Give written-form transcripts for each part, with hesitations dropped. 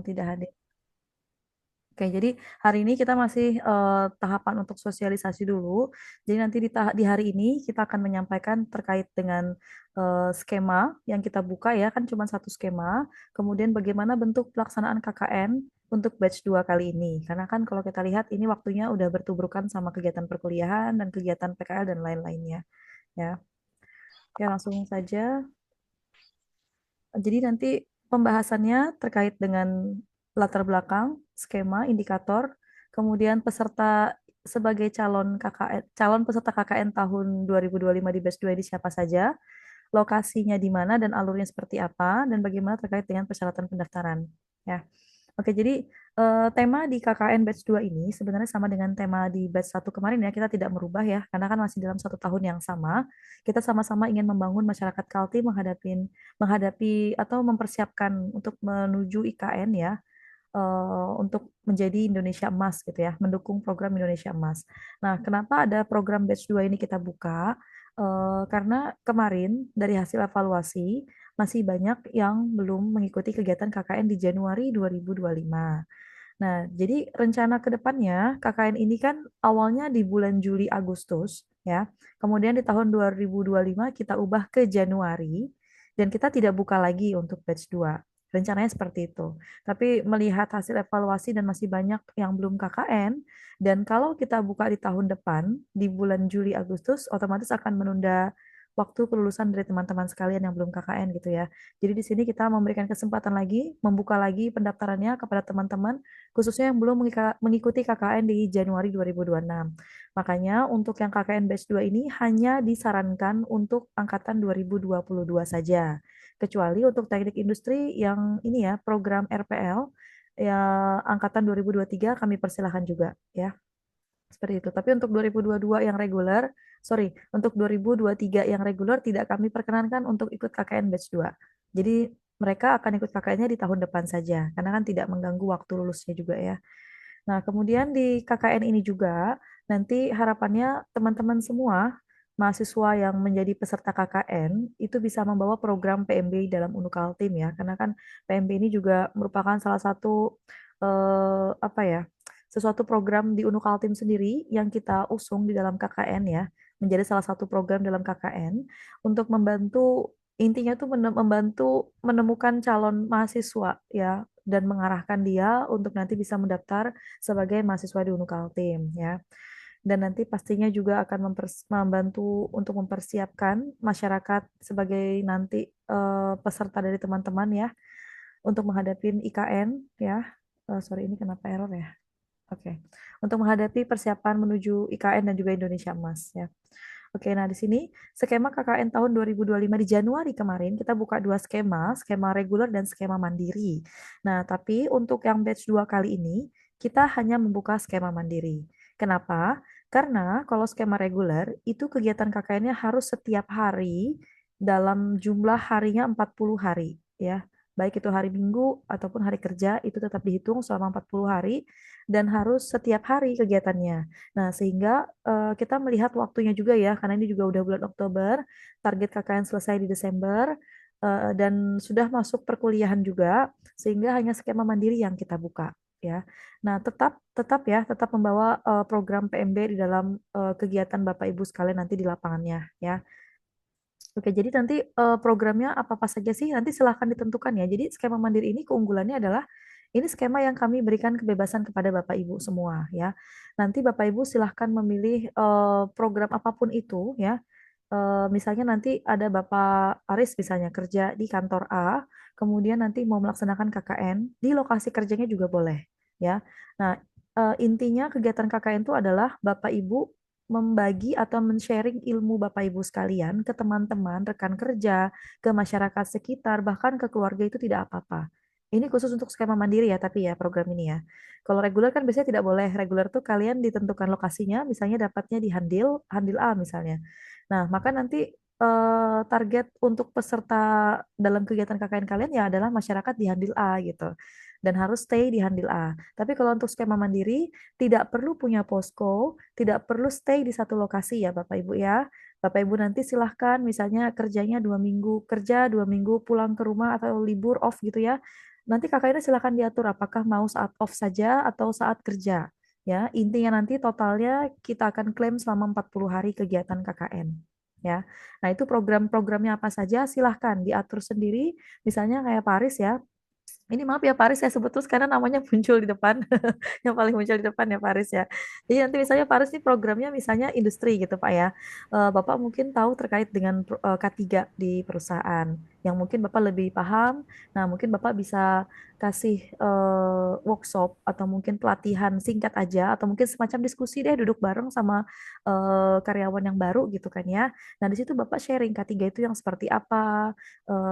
tidak hadir. Oke, jadi hari ini kita masih tahapan untuk sosialisasi dulu. Jadi nanti di hari ini kita akan menyampaikan terkait dengan skema yang kita buka ya, kan cuma satu skema. Kemudian bagaimana bentuk pelaksanaan KKN untuk batch 2 kali ini. Karena kan kalau kita lihat ini waktunya udah bertubrukan sama kegiatan perkuliahan dan kegiatan PKL dan lain-lainnya. Ya, oke langsung saja. Jadi nanti pembahasannya terkait dengan latar belakang, skema, indikator, kemudian peserta sebagai calon KKN, calon peserta KKN tahun 2025 di batch 2 ini siapa saja, lokasinya di mana dan alurnya seperti apa, dan bagaimana terkait dengan persyaratan pendaftaran. Ya. Oke, jadi tema di KKN batch 2 ini sebenarnya sama dengan tema di batch 1 kemarin ya, kita tidak merubah ya, karena kan masih dalam satu tahun yang sama. Kita sama-sama ingin membangun masyarakat Kaltim menghadapi atau mempersiapkan untuk menuju IKN ya, untuk menjadi Indonesia Emas gitu ya, mendukung program Indonesia Emas. Nah, kenapa ada program batch 2 ini kita buka? Karena kemarin dari hasil evaluasi masih banyak yang belum mengikuti kegiatan KKN di Januari 2025. Nah, jadi rencana ke depannya KKN ini kan awalnya di bulan Juli Agustus ya. Kemudian di tahun 2025 kita ubah ke Januari dan kita tidak buka lagi untuk batch 2. Rencananya seperti itu. Tapi melihat hasil evaluasi dan masih banyak yang belum KKN, dan kalau kita buka di tahun depan, di bulan Juli Agustus, otomatis akan menunda waktu kelulusan dari teman-teman sekalian yang belum KKN gitu ya. Jadi di sini kita memberikan kesempatan lagi, membuka lagi pendaftarannya kepada teman-teman, khususnya yang belum mengikuti KKN di Januari 2026. Makanya untuk yang KKN batch 2 ini hanya disarankan untuk angkatan 2022 saja. Kecuali untuk teknik industri yang ini ya, program RPL, ya angkatan 2023 kami persilahkan juga ya. Seperti itu. Tapi untuk 2022 yang reguler, sorry, untuk 2023 yang reguler tidak kami perkenankan untuk ikut KKN batch 2. Jadi mereka akan ikut KKN-nya di tahun depan saja, karena kan tidak mengganggu waktu lulusnya juga ya. Nah, kemudian di KKN ini juga, nanti harapannya teman-teman semua, mahasiswa yang menjadi peserta KKN, itu bisa membawa program PMB dalam Unukaltim ya, karena kan PMB ini juga merupakan salah satu, apa ya, sesuatu program di Unukaltim sendiri yang kita usung di dalam KKN ya, menjadi salah satu program dalam KKN, untuk membantu, intinya tuh membantu menemukan calon mahasiswa ya, dan mengarahkan dia untuk nanti bisa mendaftar sebagai mahasiswa di Unukaltim ya. Dan nanti pastinya juga akan membantu untuk mempersiapkan masyarakat sebagai nanti peserta dari teman-teman ya untuk menghadapi IKN ya. Sorry, ini kenapa error ya? Oke. Untuk menghadapi persiapan menuju IKN dan juga Indonesia Emas ya. Oke, nah di sini skema KKN tahun 2025 di Januari kemarin kita buka dua skema, skema reguler dan skema mandiri. Nah, tapi untuk yang batch 2 kali ini kita hanya membuka skema mandiri. Kenapa? Karena kalau skema reguler itu kegiatan KKN-nya harus setiap hari dalam jumlah harinya 40 hari ya. Baik itu hari Minggu ataupun hari kerja itu tetap dihitung selama 40 hari dan harus setiap hari kegiatannya. Nah, sehingga kita melihat waktunya juga ya, karena ini juga udah bulan Oktober, target KKN selesai di Desember, dan sudah masuk perkuliahan juga, sehingga hanya skema mandiri yang kita buka ya. Nah, tetap tetap ya, tetap membawa program PMB di dalam kegiatan Bapak Ibu sekalian nanti di lapangannya ya. Oke, jadi nanti programnya apa-apa saja sih? Nanti silahkan ditentukan ya. Jadi skema mandiri ini keunggulannya adalah ini skema yang kami berikan kebebasan kepada Bapak Ibu semua ya. Nanti Bapak Ibu silahkan memilih program apapun itu ya. Misalnya nanti ada Bapak Aris misalnya kerja di kantor A, kemudian nanti mau melaksanakan KKN di lokasi kerjanya juga boleh ya. Nah, intinya kegiatan KKN itu adalah Bapak Ibu membagi atau men-sharing ilmu Bapak Ibu sekalian ke teman-teman, rekan kerja, ke masyarakat sekitar, bahkan ke keluarga itu tidak apa-apa. Ini khusus untuk skema mandiri ya, tapi ya program ini ya. Kalau reguler kan biasanya tidak boleh. Reguler tuh kalian ditentukan lokasinya, misalnya dapatnya di Handil, Handil A misalnya. Nah, maka nanti target untuk peserta dalam kegiatan KKN kalian ya adalah masyarakat di Handil A gitu. Dan harus stay di Handil A. Tapi kalau untuk skema mandiri, tidak perlu punya posko, tidak perlu stay di satu lokasi ya Bapak Ibu ya. Bapak Ibu nanti silahkan misalnya kerjanya 2 minggu kerja, 2 minggu pulang ke rumah atau libur off gitu ya. nanti kakak ini silakan diatur apakah mau saat off saja atau saat kerja. Ya, intinya nanti totalnya kita akan klaim selama 40 hari kegiatan KKN. Ya. Nah, itu program-programnya apa saja silahkan diatur sendiri. Misalnya kayak Paris ya. Ini maaf ya Paris saya sebut terus karena namanya muncul di depan. Yang paling muncul di depan ya Paris ya. Jadi nanti misalnya Paris ini programnya misalnya industri gitu Pak ya. Bapak mungkin tahu terkait dengan K3 di perusahaan yang mungkin Bapak lebih paham. Nah, mungkin Bapak bisa kasih workshop atau mungkin pelatihan singkat aja atau mungkin semacam diskusi deh duduk bareng sama karyawan yang baru gitu kan ya. Nah, di situ Bapak sharing K3 itu yang seperti apa,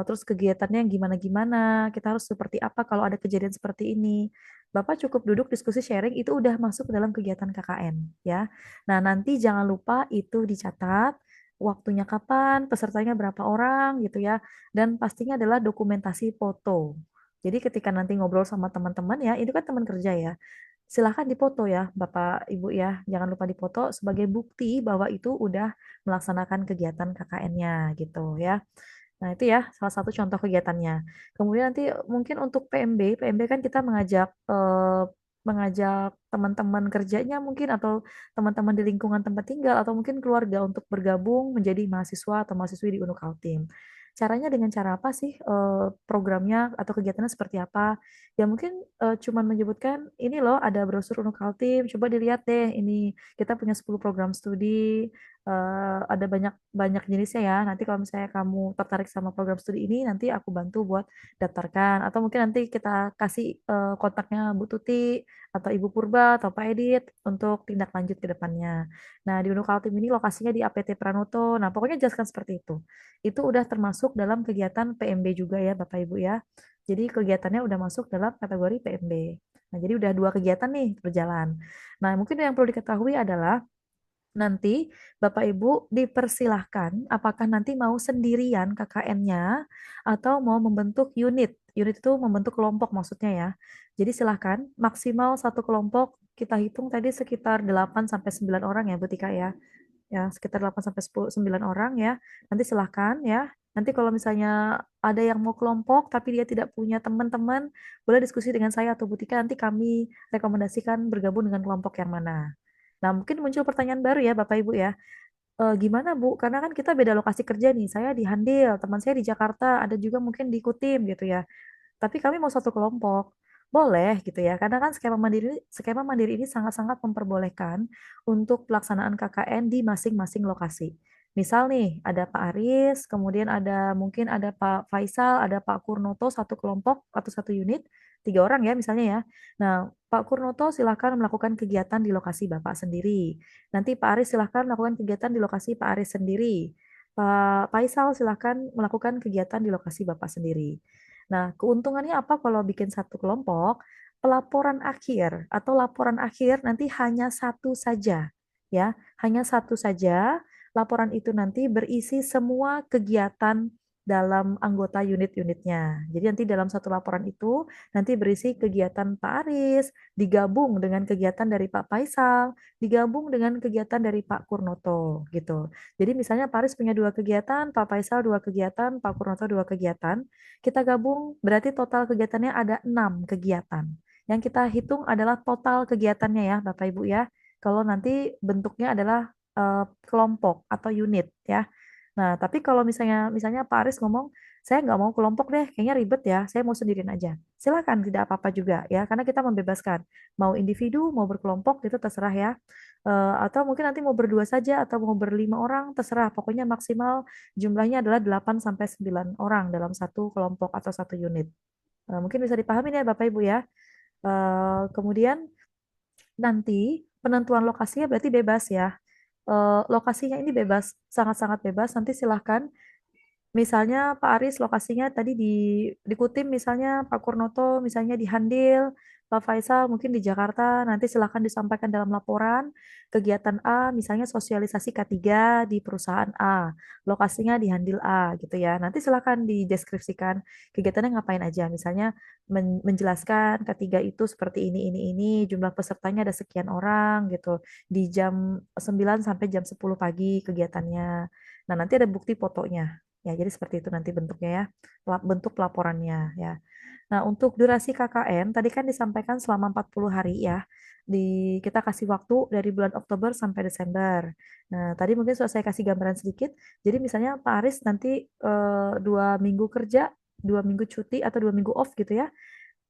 terus kegiatannya yang gimana-gimana, kita harus seperti apa kalau ada kejadian seperti ini. Bapak cukup duduk diskusi sharing itu udah masuk ke dalam kegiatan KKN ya. Nah, nanti jangan lupa itu dicatat waktunya kapan, pesertanya berapa orang gitu ya. Dan pastinya adalah dokumentasi foto. Jadi ketika nanti ngobrol sama teman-teman ya, itu kan teman kerja ya. Silahkan dipoto ya, Bapak Ibu ya. Jangan lupa dipoto sebagai bukti bahwa itu udah melaksanakan kegiatan KKN-nya gitu ya. Nah, itu ya salah satu contoh kegiatannya. Kemudian nanti mungkin untuk PMB kan kita mengajak teman-teman kerjanya mungkin atau teman-teman di lingkungan tempat tinggal atau mungkin keluarga untuk bergabung menjadi mahasiswa atau mahasiswi di Unuk Kaltim. Caranya dengan cara apa sih? Programnya atau kegiatannya seperti apa? Ya mungkin cuman menyebutkan ini loh ada brosur Unuk Kaltim, coba dilihat deh ini kita punya 10 program studi, ada banyak banyak jenisnya ya. Nanti kalau misalnya kamu tertarik sama program studi ini, nanti aku bantu buat daftarkan. Atau mungkin nanti kita kasih kontaknya Bu Tuti atau Ibu Purba atau Pak Edit untuk tindak lanjut ke depannya. Nah, di Unukaltim ini lokasinya di APT Pranoto. Nah, pokoknya jelaskan seperti itu. Itu udah termasuk dalam kegiatan PMB juga ya, Bapak Ibu ya. Jadi kegiatannya udah masuk dalam kategori PMB. Nah, jadi udah dua kegiatan nih berjalan. Nah, mungkin yang perlu diketahui adalah nanti Bapak Ibu dipersilahkan apakah nanti mau sendirian KKN-nya atau mau membentuk unit. Unit itu membentuk kelompok maksudnya ya. Jadi silahkan maksimal satu kelompok kita hitung tadi sekitar 8 sampai 9 orang ya Bu Tika ya. Ya, sekitar 8 sampai 10, 9 orang ya. Nanti silahkan ya. Nanti kalau misalnya ada yang mau kelompok tapi dia tidak punya teman-teman, boleh diskusi dengan saya atau Bu Tika, nanti kami rekomendasikan bergabung dengan kelompok yang mana. Nah, mungkin muncul pertanyaan baru ya, Bapak Ibu ya. Gimana Bu? Karena kan kita beda lokasi kerja nih. Saya di Handil, teman saya di Jakarta, ada juga mungkin di Kutim gitu ya. Tapi kami mau satu kelompok. Boleh gitu ya. Karena kan skema mandiri ini sangat-sangat memperbolehkan untuk pelaksanaan KKN di masing-masing lokasi. Misal nih, ada Pak Aris, kemudian mungkin ada Pak Faisal, ada Pak Kurnoto satu kelompok atau satu unit, 3 orang ya misalnya ya. Nah, Pak Kurnoto silahkan melakukan kegiatan di lokasi Bapak sendiri. Nanti Pak Aris silahkan melakukan kegiatan di lokasi Pak Aris sendiri. Pak Faisal silahkan melakukan kegiatan di lokasi Bapak sendiri. Nah, keuntungannya apa kalau bikin satu kelompok? Pelaporan akhir atau laporan akhir nanti hanya satu saja, ya, hanya satu saja. Laporan itu nanti berisi semua kegiatan dalam anggota unit-unitnya. Jadi nanti dalam satu laporan itu nanti berisi kegiatan Pak Aris, digabung dengan kegiatan dari Pak Faisal, digabung dengan kegiatan dari Pak Kurnoto, gitu. Jadi misalnya Pak Aris punya 2 kegiatan, Pak Faisal 2 kegiatan, Pak Kurnoto 2 kegiatan. Kita gabung berarti total kegiatannya ada 6 kegiatan. Yang kita hitung adalah total kegiatannya ya Bapak Ibu ya. Kalau nanti bentuknya adalah kelompok atau unit ya. Nah, tapi kalau misalnya Pak Aris ngomong, saya nggak mau kelompok deh, kayaknya ribet ya, saya mau sendirian aja. Silakan, tidak apa-apa juga ya, karena kita membebaskan. Mau individu, mau berkelompok, itu terserah ya. Atau mungkin nanti mau berdua saja, atau mau berlima orang, terserah. Pokoknya maksimal jumlahnya adalah 8 sampai 9 orang dalam satu kelompok atau satu unit. Mungkin bisa dipahami ya Bapak Ibu ya. Kemudian nanti penentuan lokasinya berarti bebas ya. Lokasinya ini bebas, sangat-sangat bebas. Nanti silahkan. Misalnya Pak Aris lokasinya tadi di Kutim, misalnya Pak Kurnoto misalnya di Handil, Pak Faisal mungkin di Jakarta. Nanti silahkan disampaikan dalam laporan kegiatan A, misalnya sosialisasi K3 di perusahaan A, lokasinya di Handil A gitu ya. Nanti silahkan dideskripsikan kegiatannya ngapain aja. Misalnya menjelaskan K3 itu seperti ini, jumlah pesertanya ada sekian orang gitu. Di jam 9 sampai jam 10 pagi kegiatannya. Nah, nanti ada bukti fotonya. Ya, jadi seperti itu nanti bentuknya ya, bentuk laporannya ya. Nah, untuk durasi KKN tadi kan disampaikan selama 40 hari ya. Kita kasih waktu dari bulan Oktober sampai Desember. Nah, tadi mungkin sudah saya kasih gambaran sedikit. Jadi misalnya Pak Aris nanti 2 minggu kerja, 2 minggu cuti atau 2 minggu off gitu ya.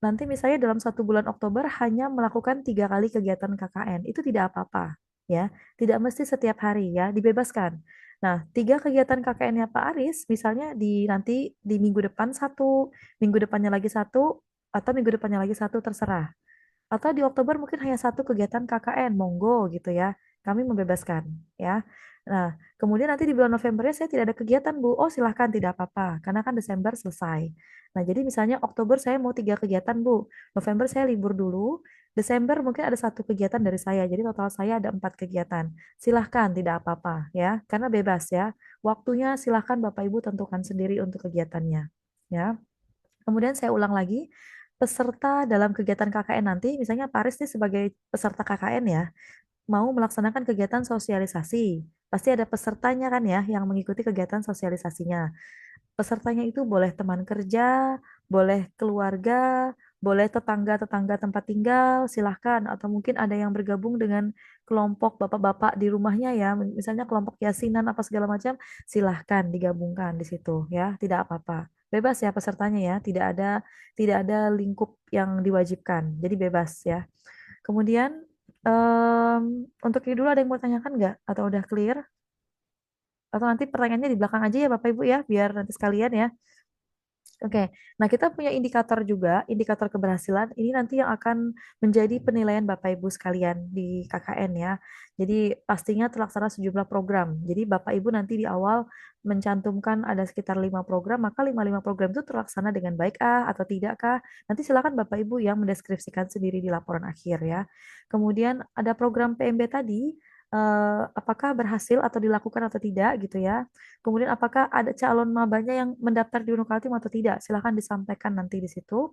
Nanti misalnya dalam 1 bulan Oktober hanya melakukan 3 kali kegiatan KKN, itu tidak apa-apa, ya. Tidak mesti setiap hari ya, dibebaskan. Nah, 3 kegiatan KKN-nya Pak Aris, misalnya nanti di minggu depan satu, minggu depannya lagi satu, atau minggu depannya lagi satu, terserah. Atau di Oktober mungkin hanya satu kegiatan KKN, monggo gitu ya. Kami membebaskan ya. Nah, kemudian nanti di bulan Novembernya saya tidak ada kegiatan, Bu. Oh, silahkan, tidak apa-apa. Karena kan Desember selesai. Nah, jadi misalnya Oktober saya mau 3 kegiatan, Bu. November saya libur dulu. Desember mungkin ada satu kegiatan dari saya. Jadi total saya ada 4 kegiatan. Silahkan, tidak apa-apa ya. Karena bebas ya. Waktunya silahkan Bapak Ibu tentukan sendiri untuk kegiatannya. Ya. Kemudian saya ulang lagi, peserta dalam kegiatan KKN nanti, misalnya Paris nih sebagai peserta KKN ya, mau melaksanakan kegiatan sosialisasi. Pasti ada pesertanya kan ya, yang mengikuti kegiatan sosialisasinya. Pesertanya itu boleh teman kerja, boleh keluarga, boleh tetangga-tetangga tempat tinggal, silahkan. Atau mungkin ada yang bergabung dengan kelompok bapak-bapak di rumahnya ya, misalnya kelompok yasinan apa segala macam, silahkan digabungkan di situ ya, tidak apa-apa. Bebas ya pesertanya ya, tidak ada lingkup yang diwajibkan, jadi bebas ya. Kemudian untuk ini dulu ada yang mau tanyakan nggak? Atau udah clear? Atau nanti pertanyaannya di belakang aja ya Bapak Ibu ya, biar nanti sekalian ya. Oke, nah kita punya indikator juga, indikator keberhasilan. Ini nanti yang akan menjadi penilaian Bapak Ibu sekalian di KKN ya. Jadi pastinya terlaksana sejumlah program. Jadi Bapak Ibu nanti di awal mencantumkan ada sekitar 5 program, maka 5 program itu terlaksana dengan baik atau tidak kah? Nanti silakan Bapak Ibu yang mendeskripsikan sendiri di laporan akhir ya. Kemudian ada program PMB tadi, apakah berhasil atau dilakukan atau tidak gitu ya. Kemudian apakah ada calon mabanya yang mendaftar di Unukaltim atau tidak? Silahkan disampaikan nanti di situ.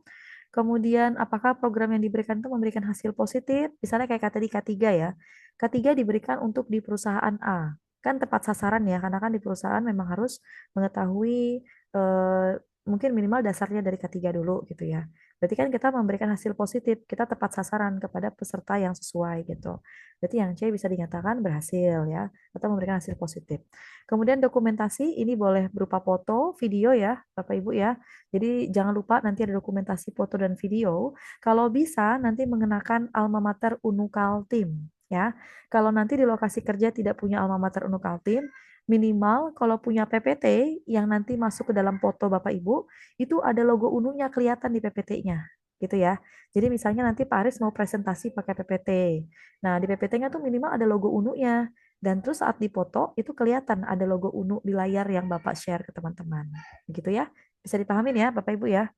Kemudian apakah program yang diberikan itu memberikan hasil positif? Misalnya kayak tadi K3 ya. K3 diberikan untuk di perusahaan A. Kan tepat sasaran ya, karena kan di perusahaan memang harus mengetahui mungkin minimal dasarnya dari K3 dulu gitu ya. Berarti kan kita memberikan hasil positif, kita tepat sasaran kepada peserta yang sesuai gitu. Berarti yang C bisa dinyatakan berhasil ya, atau memberikan hasil positif. Kemudian dokumentasi ini boleh berupa foto, video ya, Bapak Ibu ya. Jadi jangan lupa nanti ada dokumentasi foto dan video. Kalau bisa nanti mengenakan alma mater Unukaltim ya. Kalau nanti di lokasi kerja tidak punya alma mater Unukaltim, minimal kalau punya PPT yang nanti masuk ke dalam foto Bapak Ibu, itu ada logo UNU-nya kelihatan di PPT-nya gitu ya. Jadi misalnya nanti Pak Aris mau presentasi pakai PPT. Nah, di PPT-nya tuh minimal ada logo UNU-nya. Dan terus saat dipoto itu kelihatan ada logo UNU di layar yang Bapak share ke teman-teman. Begitu ya. Bisa dipahamin ya Bapak Ibu ya.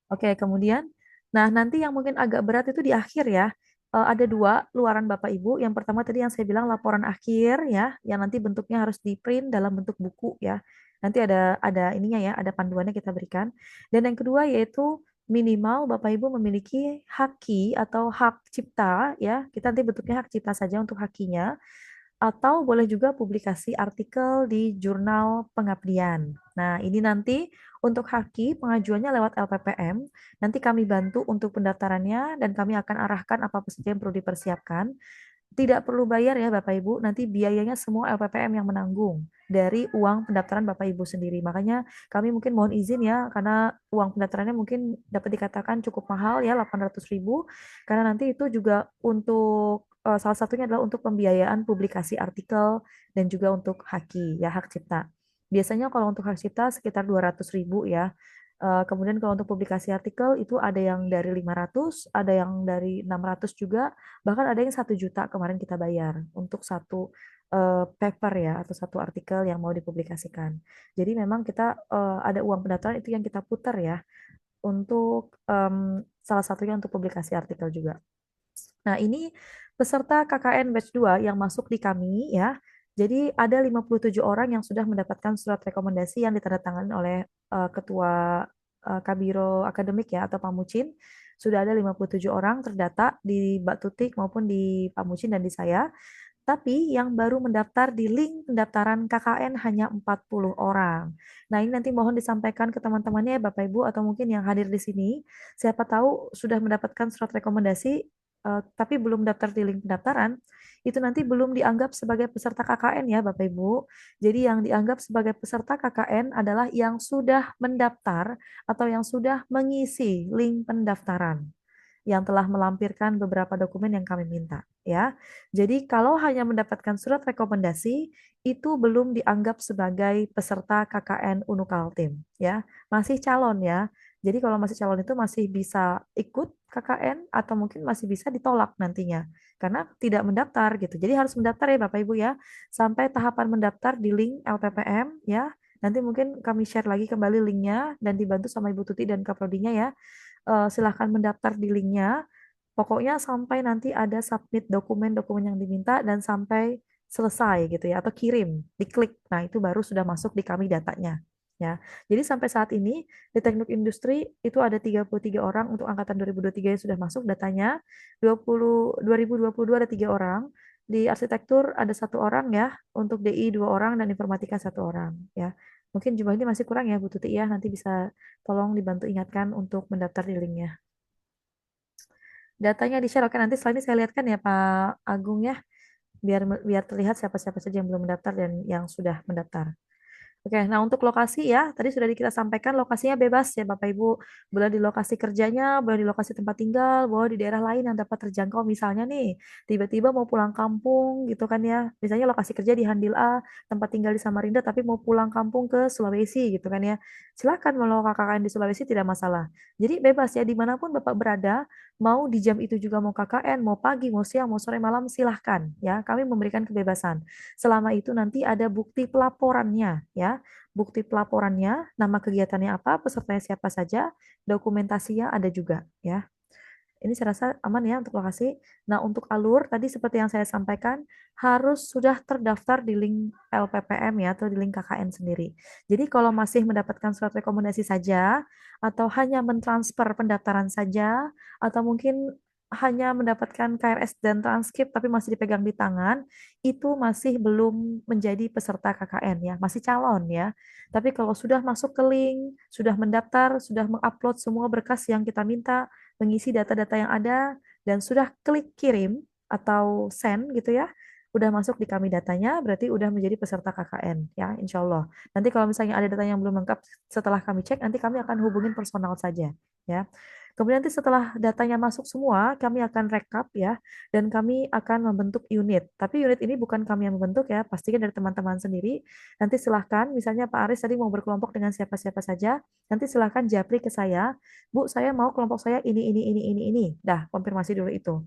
Oke, kemudian nah nanti yang mungkin agak berat itu di akhir ya. Ada 2 luaran Bapak Ibu. Yang pertama tadi yang saya bilang laporan akhir ya, yang nanti bentuknya harus di print dalam bentuk buku ya. Nanti ada ininya ya, ada panduannya kita berikan. Dan yang kedua yaitu minimal Bapak Ibu memiliki haki atau hak cipta ya. Kita nanti bentuknya hak cipta saja untuk hakinya atau boleh juga publikasi artikel di jurnal pengabdian. Nah, ini nanti untuk haki pengajuannya lewat LPPM. Nanti kami bantu untuk pendaftarannya dan kami akan arahkan apa saja yang perlu dipersiapkan. Tidak perlu bayar ya Bapak Ibu, nanti biayanya semua LPPM yang menanggung dari uang pendaftaran Bapak Ibu sendiri. Makanya kami mungkin mohon izin ya, karena uang pendaftarannya mungkin dapat dikatakan cukup mahal ya, 800.000. Karena nanti itu juga untuk salah satunya adalah untuk pembiayaan publikasi artikel dan juga untuk haki ya, hak cipta. Biasanya kalau untuk hak cipta sekitar 200.000 ya. Kemudian kalau untuk publikasi artikel itu ada yang dari 500, ada yang dari 600 juga, bahkan ada yang 1 juta kemarin kita bayar untuk satu paper ya atau satu artikel yang mau dipublikasikan. Jadi memang kita ada uang pendaftaran itu yang kita putar ya untuk salah satunya untuk publikasi artikel juga. Nah, ini peserta KKN batch 2 yang masuk di kami ya. Jadi ada 57 orang yang sudah mendapatkan surat rekomendasi yang ditandatangani oleh Ketua Kabiro Akademik ya atau Pamucin. Sudah ada 57 orang terdata di Mbak Tutik maupun di Pamucin dan di saya. Tapi yang baru mendaftar di link pendaftaran KKN hanya 40 orang. Nah, ini nanti mohon disampaikan ke teman-temannya ya Bapak Ibu atau mungkin yang hadir di sini. Siapa tahu sudah mendapatkan surat rekomendasi tapi belum daftar di link pendaftaran, itu nanti belum dianggap sebagai peserta KKN ya Bapak Ibu. Jadi yang dianggap sebagai peserta KKN adalah yang sudah mendaftar atau yang sudah mengisi link pendaftaran yang telah melampirkan beberapa dokumen yang kami minta ya. Jadi kalau hanya mendapatkan surat rekomendasi itu belum dianggap sebagai peserta KKN Unukaltim ya. Masih calon ya. Jadi kalau masih calon itu masih bisa ikut KKN atau mungkin masih bisa ditolak nantinya karena tidak mendaftar gitu. Jadi harus mendaftar ya Bapak Ibu ya. Sampai tahapan mendaftar di link LPPM ya. Nanti mungkin kami share lagi kembali linknya dan dibantu sama Ibu Tuti dan Kaprodinya ya. Silahkan mendaftar di linknya. Pokoknya sampai nanti ada submit dokumen-dokumen yang diminta dan sampai selesai gitu ya atau kirim, diklik. Nah, itu baru sudah masuk di kami datanya. Ya. Jadi sampai saat ini di Teknik Industri itu ada 33 orang untuk angkatan 2023 yang sudah masuk datanya. 2022 ada 3 orang. Di arsitektur ada 1 orang ya, untuk DI 2 orang dan informatika 1 orang ya. Mungkin jumlah ini masih kurang ya Bu Tuti ya, nanti bisa tolong dibantu ingatkan untuk mendaftar di linknya. Datanya di-share. Oke, nanti setelah ini saya lihatkan ya Pak Agung ya, biar biar terlihat siapa-siapa saja yang belum mendaftar dan yang sudah mendaftar. Oke, nah untuk lokasi ya, tadi sudah kita sampaikan lokasinya bebas ya Bapak Ibu. Boleh di lokasi kerjanya, boleh di lokasi tempat tinggal, boleh di daerah lain yang dapat terjangkau. Misalnya nih, tiba-tiba mau pulang kampung gitu kan ya. Misalnya lokasi kerja di Handil A, tempat tinggal di Samarinda, tapi mau pulang kampung ke Sulawesi gitu kan ya. Silakan mau KKN di Sulawesi tidak masalah. Jadi bebas ya, dimanapun Bapak berada, mau di jam itu juga mau KKN, mau pagi, mau siang, mau sore, malam, silahkan ya. Kami memberikan kebebasan. Selama itu nanti ada bukti pelaporannya ya. Bukti pelaporannya, nama kegiatannya apa, pesertanya siapa saja, dokumentasinya ada juga ya. Ini saya rasa aman ya untuk lokasi. Nah, untuk alur tadi seperti yang saya sampaikan harus sudah terdaftar di link LPPM ya atau di link KKN sendiri. Jadi kalau masih mendapatkan surat rekomendasi saja atau hanya mentransfer pendaftaran saja atau mungkin hanya mendapatkan KRS dan transkrip tapi masih dipegang di tangan, itu masih belum menjadi peserta KKN ya, masih calon ya. Tapi kalau sudah masuk ke link, sudah mendaftar, sudah mengupload semua berkas yang kita minta, mengisi data-data yang ada, dan sudah klik kirim atau send gitu ya, udah masuk di kami datanya, berarti udah menjadi peserta KKN ya, insya Allah. Nanti kalau misalnya ada data yang belum lengkap setelah kami cek, nanti kami akan hubungin personal saja ya. Kemudian nanti setelah datanya masuk semua, kami akan rekap ya, dan kami akan membentuk unit. Tapi unit ini bukan kami yang membentuk ya, pastikan dari teman-teman sendiri. Nanti silahkan, misalnya Pak Aris tadi mau berkelompok dengan siapa-siapa saja, nanti silahkan japri ke saya, Bu, saya mau kelompok saya ini. Dah, konfirmasi dulu itu.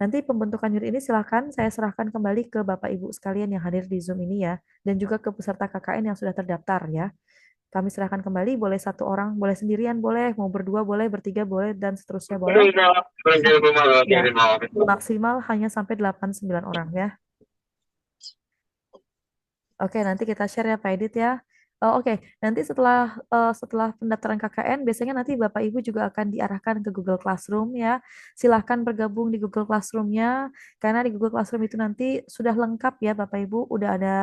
Nanti pembentukan unit ini silahkan saya serahkan kembali ke Bapak Ibu sekalian yang hadir di Zoom ini ya, dan juga ke peserta KKN yang sudah terdaftar ya. Kami serahkan kembali, boleh 1 orang, boleh sendirian, boleh, mau berdua, boleh, bertiga, boleh, dan seterusnya boleh. Ya, maksimal hanya sampai 8-9 orang ya. Oke, nanti kita share ya Pak Edit ya. Oke, nanti setelah pendaftaran KKN, biasanya nanti Bapak Ibu juga akan diarahkan ke Google Classroom ya. Silahkan bergabung di Google Classroom-nya, karena di Google Classroom itu nanti sudah lengkap ya Bapak Ibu, udah ada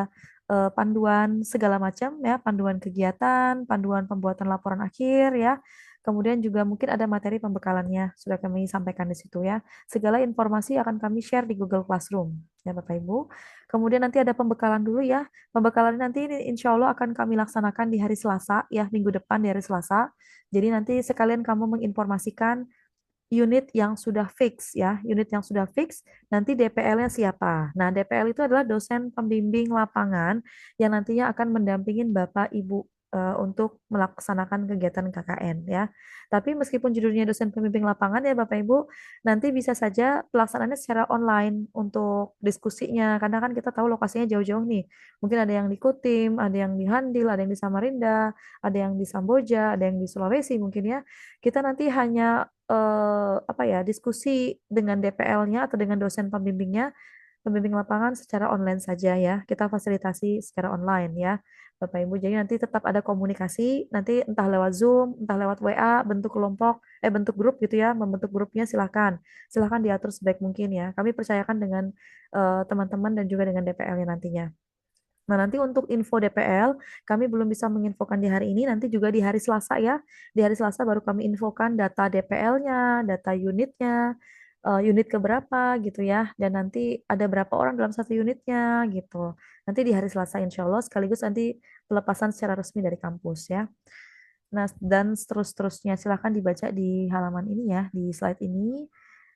panduan segala macam ya, panduan kegiatan, panduan pembuatan laporan akhir ya. Kemudian juga mungkin ada materi pembekalannya, sudah kami sampaikan di situ ya. Segala informasi akan kami share di Google Classroom ya Bapak Ibu. Kemudian nanti ada pembekalan dulu ya. Pembekalan nanti ini insya Allah akan kami laksanakan di hari Selasa, ya minggu depan di hari Selasa. Jadi nanti sekalian kamu menginformasikan unit yang sudah fix ya, unit yang sudah fix, nanti DPL-nya siapa? Nah, DPL itu adalah dosen pembimbing lapangan yang nantinya akan mendampingin Bapak Ibu untuk melaksanakan kegiatan KKN ya. Tapi meskipun judulnya dosen pembimbing lapangan ya Bapak Ibu, nanti bisa saja pelaksanaannya secara online untuk diskusinya, karena kan kita tahu lokasinya jauh-jauh nih. Mungkin ada yang di Kutim, ada yang di Handil, ada yang di Samarinda, ada yang di Samboja, ada yang di Sulawesi mungkin ya. Kita nanti hanya apa ya, diskusi dengan DPL-nya atau dengan dosen pembimbingnya, pembimbing lapangan secara online saja ya. Kita fasilitasi secara online ya. Bapak Ibu. Jadi nanti tetap ada komunikasi, nanti entah lewat Zoom, entah lewat WA, bentuk kelompok, bentuk grup gitu ya, membentuk grupnya silakan. Silakan diatur sebaik mungkin ya. Kami percayakan dengan teman-teman dan juga dengan DPL-nya nantinya. Nah, nanti untuk info DPL, kami belum bisa menginfokan di hari ini, nanti juga di hari Selasa ya. Di hari Selasa baru kami infokan data DPL-nya, data unitnya, unit keberapa gitu ya. Dan nanti ada berapa orang dalam satu unitnya gitu. Nanti di hari Selasa insya Allah, sekaligus nanti pelepasan secara resmi dari kampus ya. Nah, dan seterusnya silahkan dibaca di halaman ini ya, di slide ini.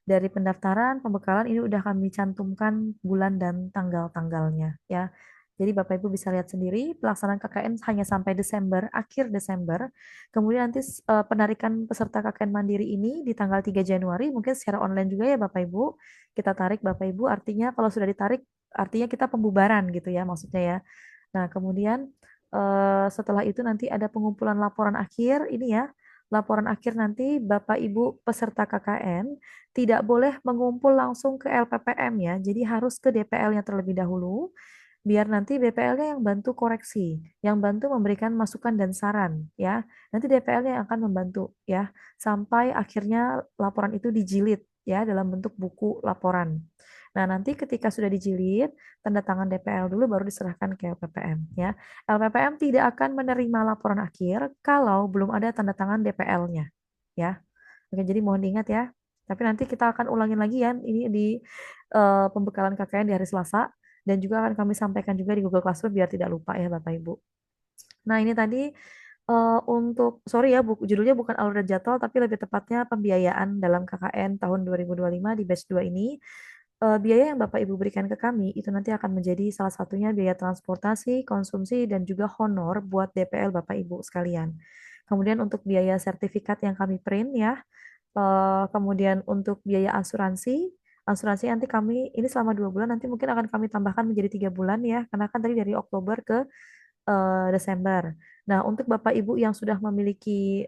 Dari pendaftaran, pembekalan ini udah kami cantumkan bulan dan tanggal-tanggalnya ya. Jadi Bapak Ibu bisa lihat sendiri pelaksanaan KKN hanya sampai Desember, akhir Desember. Kemudian nanti penarikan peserta KKN Mandiri ini di tanggal 3 Januari mungkin secara online juga ya Bapak Ibu. Kita tarik Bapak Ibu, artinya kalau sudah ditarik artinya kita pembubaran gitu ya maksudnya ya. Nah, kemudian setelah itu nanti ada pengumpulan laporan akhir ini ya. Laporan akhir nanti Bapak Ibu peserta KKN tidak boleh mengumpul langsung ke LPPM ya. Jadi harus ke DPL-nya terlebih dahulu biar nanti BPL-nya yang bantu koreksi, yang bantu memberikan masukan dan saran ya. Nanti DPL-nya yang akan membantu ya sampai akhirnya laporan itu dijilid ya dalam bentuk buku laporan. Nah, nanti ketika sudah dijilid, tanda tangan DPL dulu baru diserahkan ke LPPM ya. LPPM tidak akan menerima laporan akhir kalau belum ada tanda tangan DPL-nya ya. Oke, jadi mohon diingat ya. Tapi nanti kita akan ulangin lagi ya ini di pembekalan KKN di hari Selasa dan juga akan kami sampaikan juga di Google Classroom biar tidak lupa ya Bapak Ibu. Nah, ini tadi untuk sorry ya judulnya bukan alur dan jadwal tapi lebih tepatnya pembiayaan dalam KKN tahun 2025 di batch 2 ini. Biaya yang Bapak Ibu berikan ke kami itu nanti akan menjadi salah satunya biaya transportasi, konsumsi, dan juga honor buat DPL Bapak Ibu sekalian. Kemudian untuk biaya sertifikat yang kami print ya, kemudian untuk biaya asuransi, asuransi nanti kami ini selama 2 bulan nanti mungkin akan kami tambahkan menjadi 3 bulan ya, karena kan tadi dari Oktober ke Desember. Nah, untuk Bapak Ibu yang sudah memiliki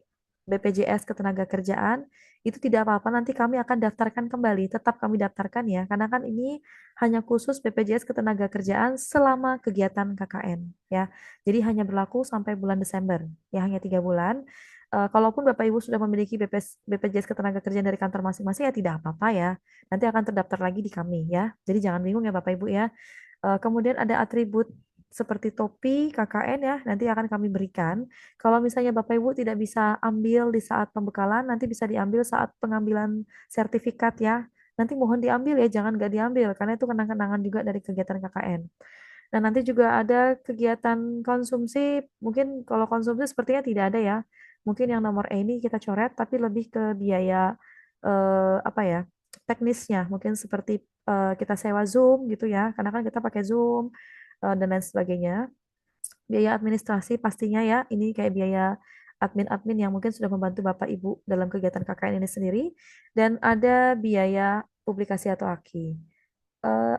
BPJS Ketenagakerjaan, itu tidak apa-apa, nanti kami akan daftarkan kembali, tetap kami daftarkan ya, karena kan ini hanya khusus BPJS Ketenagakerjaan selama kegiatan KKN ya. Jadi hanya berlaku sampai bulan Desember, ya hanya 3 bulan. Kalaupun Bapak Ibu sudah memiliki BPJS Ketenagakerjaan dari kantor masing-masing ya tidak apa-apa ya. Nanti akan terdaftar lagi di kami ya. Jadi jangan bingung ya Bapak Ibu ya. Kemudian ada atribut seperti topi KKN ya, nanti akan kami berikan. Kalau misalnya Bapak Ibu tidak bisa ambil di saat pembekalan, nanti bisa diambil saat pengambilan sertifikat ya. Nanti mohon diambil ya, jangan nggak diambil, karena itu kenang-kenangan juga dari kegiatan KKN. Nah, nanti juga ada kegiatan konsumsi, mungkin kalau konsumsi sepertinya tidak ada ya. Mungkin yang nomor E ini kita coret, tapi lebih ke biaya apa ya, teknisnya. Mungkin seperti kita sewa Zoom gitu ya, karena kan kita pakai Zoom dan lain sebagainya. Biaya administrasi pastinya ya, ini kayak biaya admin-admin yang mungkin sudah membantu Bapak Ibu dalam kegiatan KKN ini sendiri. Dan ada biaya publikasi atau aki.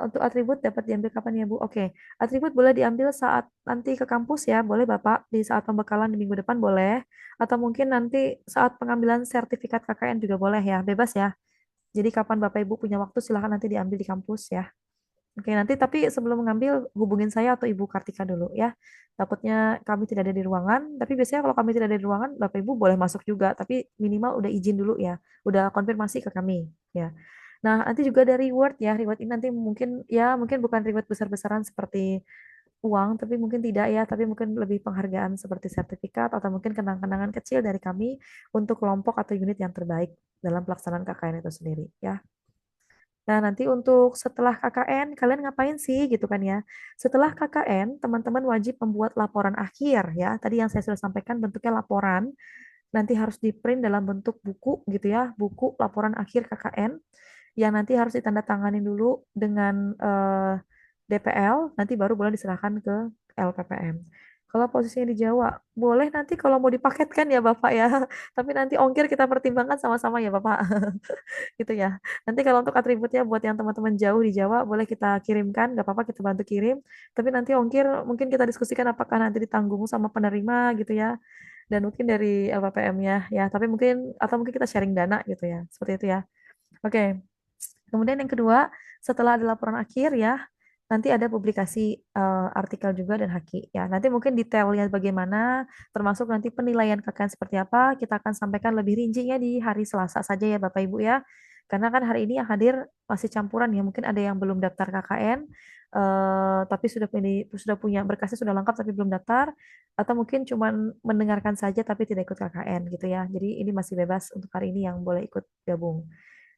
Untuk atribut dapat diambil kapan ya Bu? Oke, atribut boleh diambil saat nanti ke kampus ya, boleh Bapak di saat pembekalan di minggu depan boleh, atau mungkin nanti saat pengambilan sertifikat KKN juga boleh ya, bebas ya. Jadi kapan Bapak Ibu punya waktu silahkan nanti diambil di kampus ya. Oke, nanti tapi sebelum mengambil hubungin saya atau Ibu Kartika dulu ya. Takutnya kami tidak ada di ruangan, tapi biasanya kalau kami tidak ada di ruangan, Bapak Ibu boleh masuk juga, tapi minimal udah izin dulu ya, udah konfirmasi ke kami ya. Nah, nanti juga ada reward ya. Reward ini nanti mungkin ya mungkin bukan reward besar-besaran seperti uang, tapi mungkin tidak ya, tapi mungkin lebih penghargaan seperti sertifikat atau mungkin kenang-kenangan kecil dari kami untuk kelompok atau unit yang terbaik dalam pelaksanaan KKN itu sendiri ya. Nah, nanti untuk setelah KKN, kalian ngapain sih gitu kan ya? Setelah KKN, teman-teman wajib membuat laporan akhir ya. Tadi yang saya sudah sampaikan bentuknya laporan. Nanti harus di-print dalam bentuk buku gitu ya, buku laporan akhir KKN yang nanti harus ditandatangani dulu dengan DPL, nanti baru boleh diserahkan ke LPPM. Kalau posisinya di Jawa, boleh nanti kalau mau dipaketkan ya Bapak ya. Tapi nanti ongkir kita pertimbangkan sama-sama ya Bapak. Gitu ya. Nanti kalau untuk atributnya buat yang teman-teman jauh di Jawa boleh kita kirimkan, nggak apa-apa kita bantu kirim. Tapi nanti ongkir mungkin kita diskusikan apakah nanti ditanggung sama penerima gitu ya. Dan mungkin dari LPPM-nya ya. Tapi mungkin atau mungkin kita sharing dana gitu ya. Seperti itu ya. Oke. Kemudian yang kedua, setelah ada laporan akhir ya, nanti ada publikasi artikel juga dan haki ya. Nanti mungkin detailnya bagaimana, termasuk nanti penilaian KKN seperti apa, kita akan sampaikan lebih rincinya di hari Selasa saja ya Bapak Ibu ya. Karena kan hari ini yang hadir masih campuran ya, mungkin ada yang belum daftar KKN, tapi sudah punya berkasnya sudah lengkap tapi belum daftar, atau mungkin cuma mendengarkan saja tapi tidak ikut KKN gitu ya. Jadi ini masih bebas untuk hari ini yang boleh ikut gabung.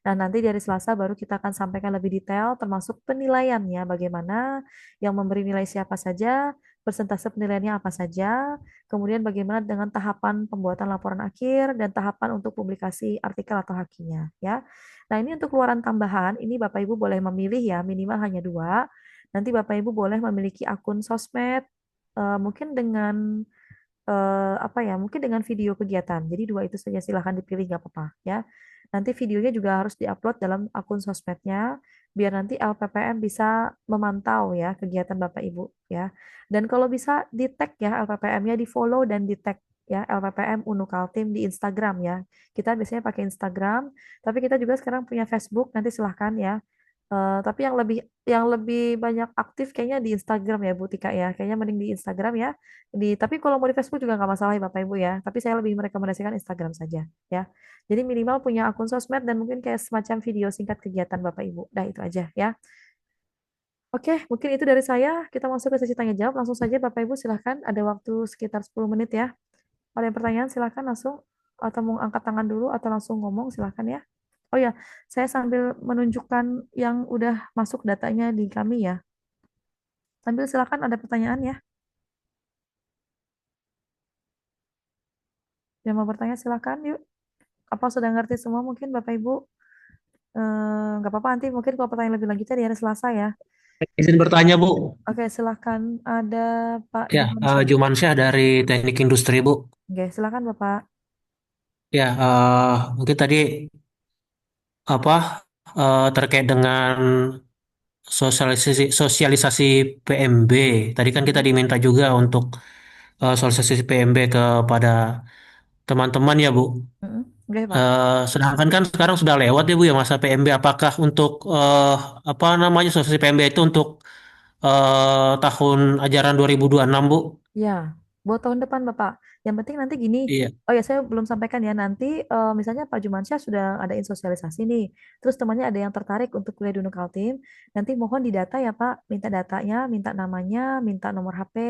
Nah, nanti dari Selasa baru kita akan sampaikan lebih detail, termasuk penilaiannya bagaimana, yang memberi nilai siapa saja, persentase penilaiannya apa saja, kemudian bagaimana dengan tahapan pembuatan laporan akhir, dan tahapan untuk publikasi artikel atau hakinya. Ya. Nah, ini untuk keluaran tambahan, ini Bapak Ibu boleh memilih ya, minimal hanya dua. Nanti Bapak Ibu boleh memiliki akun sosmed, mungkin dengan apa ya, mungkin dengan video kegiatan. Jadi dua itu saja silahkan dipilih nggak apa-apa ya. Nanti videonya juga harus diupload dalam akun sosmednya biar nanti LPPM bisa memantau ya kegiatan Bapak Ibu ya. Dan kalau bisa di tag ya LPPM-nya, di follow dan di tag ya LPPM Unu Kaltim di Instagram ya. Kita biasanya pakai Instagram, tapi kita juga sekarang punya Facebook. Nanti silahkan ya. Tapi yang lebih banyak aktif kayaknya di Instagram ya Bu Tika ya. Kayaknya mending di Instagram ya. Tapi kalau mau di Facebook juga nggak masalah ya Bapak Ibu ya. Tapi saya lebih merekomendasikan Instagram saja ya. Jadi minimal punya akun sosmed dan mungkin kayak semacam video singkat kegiatan Bapak Ibu. Nah itu aja ya. Oke, mungkin itu dari saya. Kita masuk ke sesi tanya jawab. Langsung saja Bapak Ibu silahkan. Ada waktu sekitar 10 menit ya. Kalau yang pertanyaan silahkan langsung. Atau mau angkat tangan dulu atau langsung ngomong silahkan ya. Oh ya, saya sambil menunjukkan yang udah masuk datanya di kami ya. Sambil silakan ada pertanyaan ya. Yang mau bertanya silakan yuk. Apa sudah ngerti semua mungkin Bapak Ibu? Nggak apa-apa nanti mungkin kalau pertanyaan lebih lanjutnya di hari Selasa ya. Izin bertanya, Bu. Oke, silakan ada Pak Ya, Jumansyah. Jumansyah dari Teknik Industri, Bu. Oke, silakan Bapak. Ya, mungkin tadi apa terkait dengan sosialisasi PMB. Tadi kan kita Mm-mm, diminta juga untuk sosialisasi PMB kepada teman-teman ya, Bu. mm-mm. Oke, Pak. Sedangkan kan sekarang sudah lewat ya, Bu, ya masa PMB. Apakah untuk apa namanya sosialisasi PMB itu untuk tahun ajaran 2026, Bu? Ya, buat tahun depan Bapak. Yang penting nanti gini. Iya. Oh ya, saya belum sampaikan ya. Nanti misalnya Pak Jumansyah sudah adain sosialisasi nih. Terus temannya ada yang tertarik untuk kuliah di Kaltim. Nanti mohon didata ya Pak. Minta datanya, minta namanya, minta nomor HP,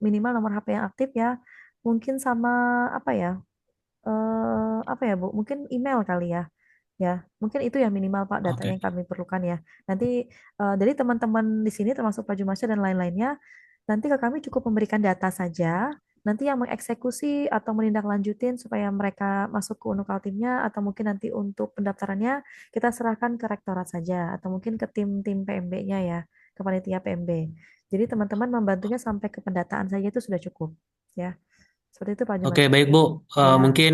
minimal nomor HP yang aktif ya. Mungkin sama apa ya? Apa ya Bu? Mungkin email kali ya. Ya, mungkin itu yang minimal Pak datanya Oke. yang kami perlukan ya. Nanti dari teman-teman di sini termasuk Pak Jumasya dan lain-lainnya, nanti ke kami cukup memberikan data saja. Nanti yang mengeksekusi atau menindaklanjutin supaya mereka masuk ke Unukaltimnya atau mungkin nanti untuk pendaftarannya kita serahkan ke rektorat saja atau mungkin ke tim-tim PMB-nya ya, ke panitia PMB. Jadi teman-teman membantunya sampai ke pendataan saja itu sudah cukup ya. Seperti itu Pak Oke, Jumasya. baik Bu. Ya, Mungkin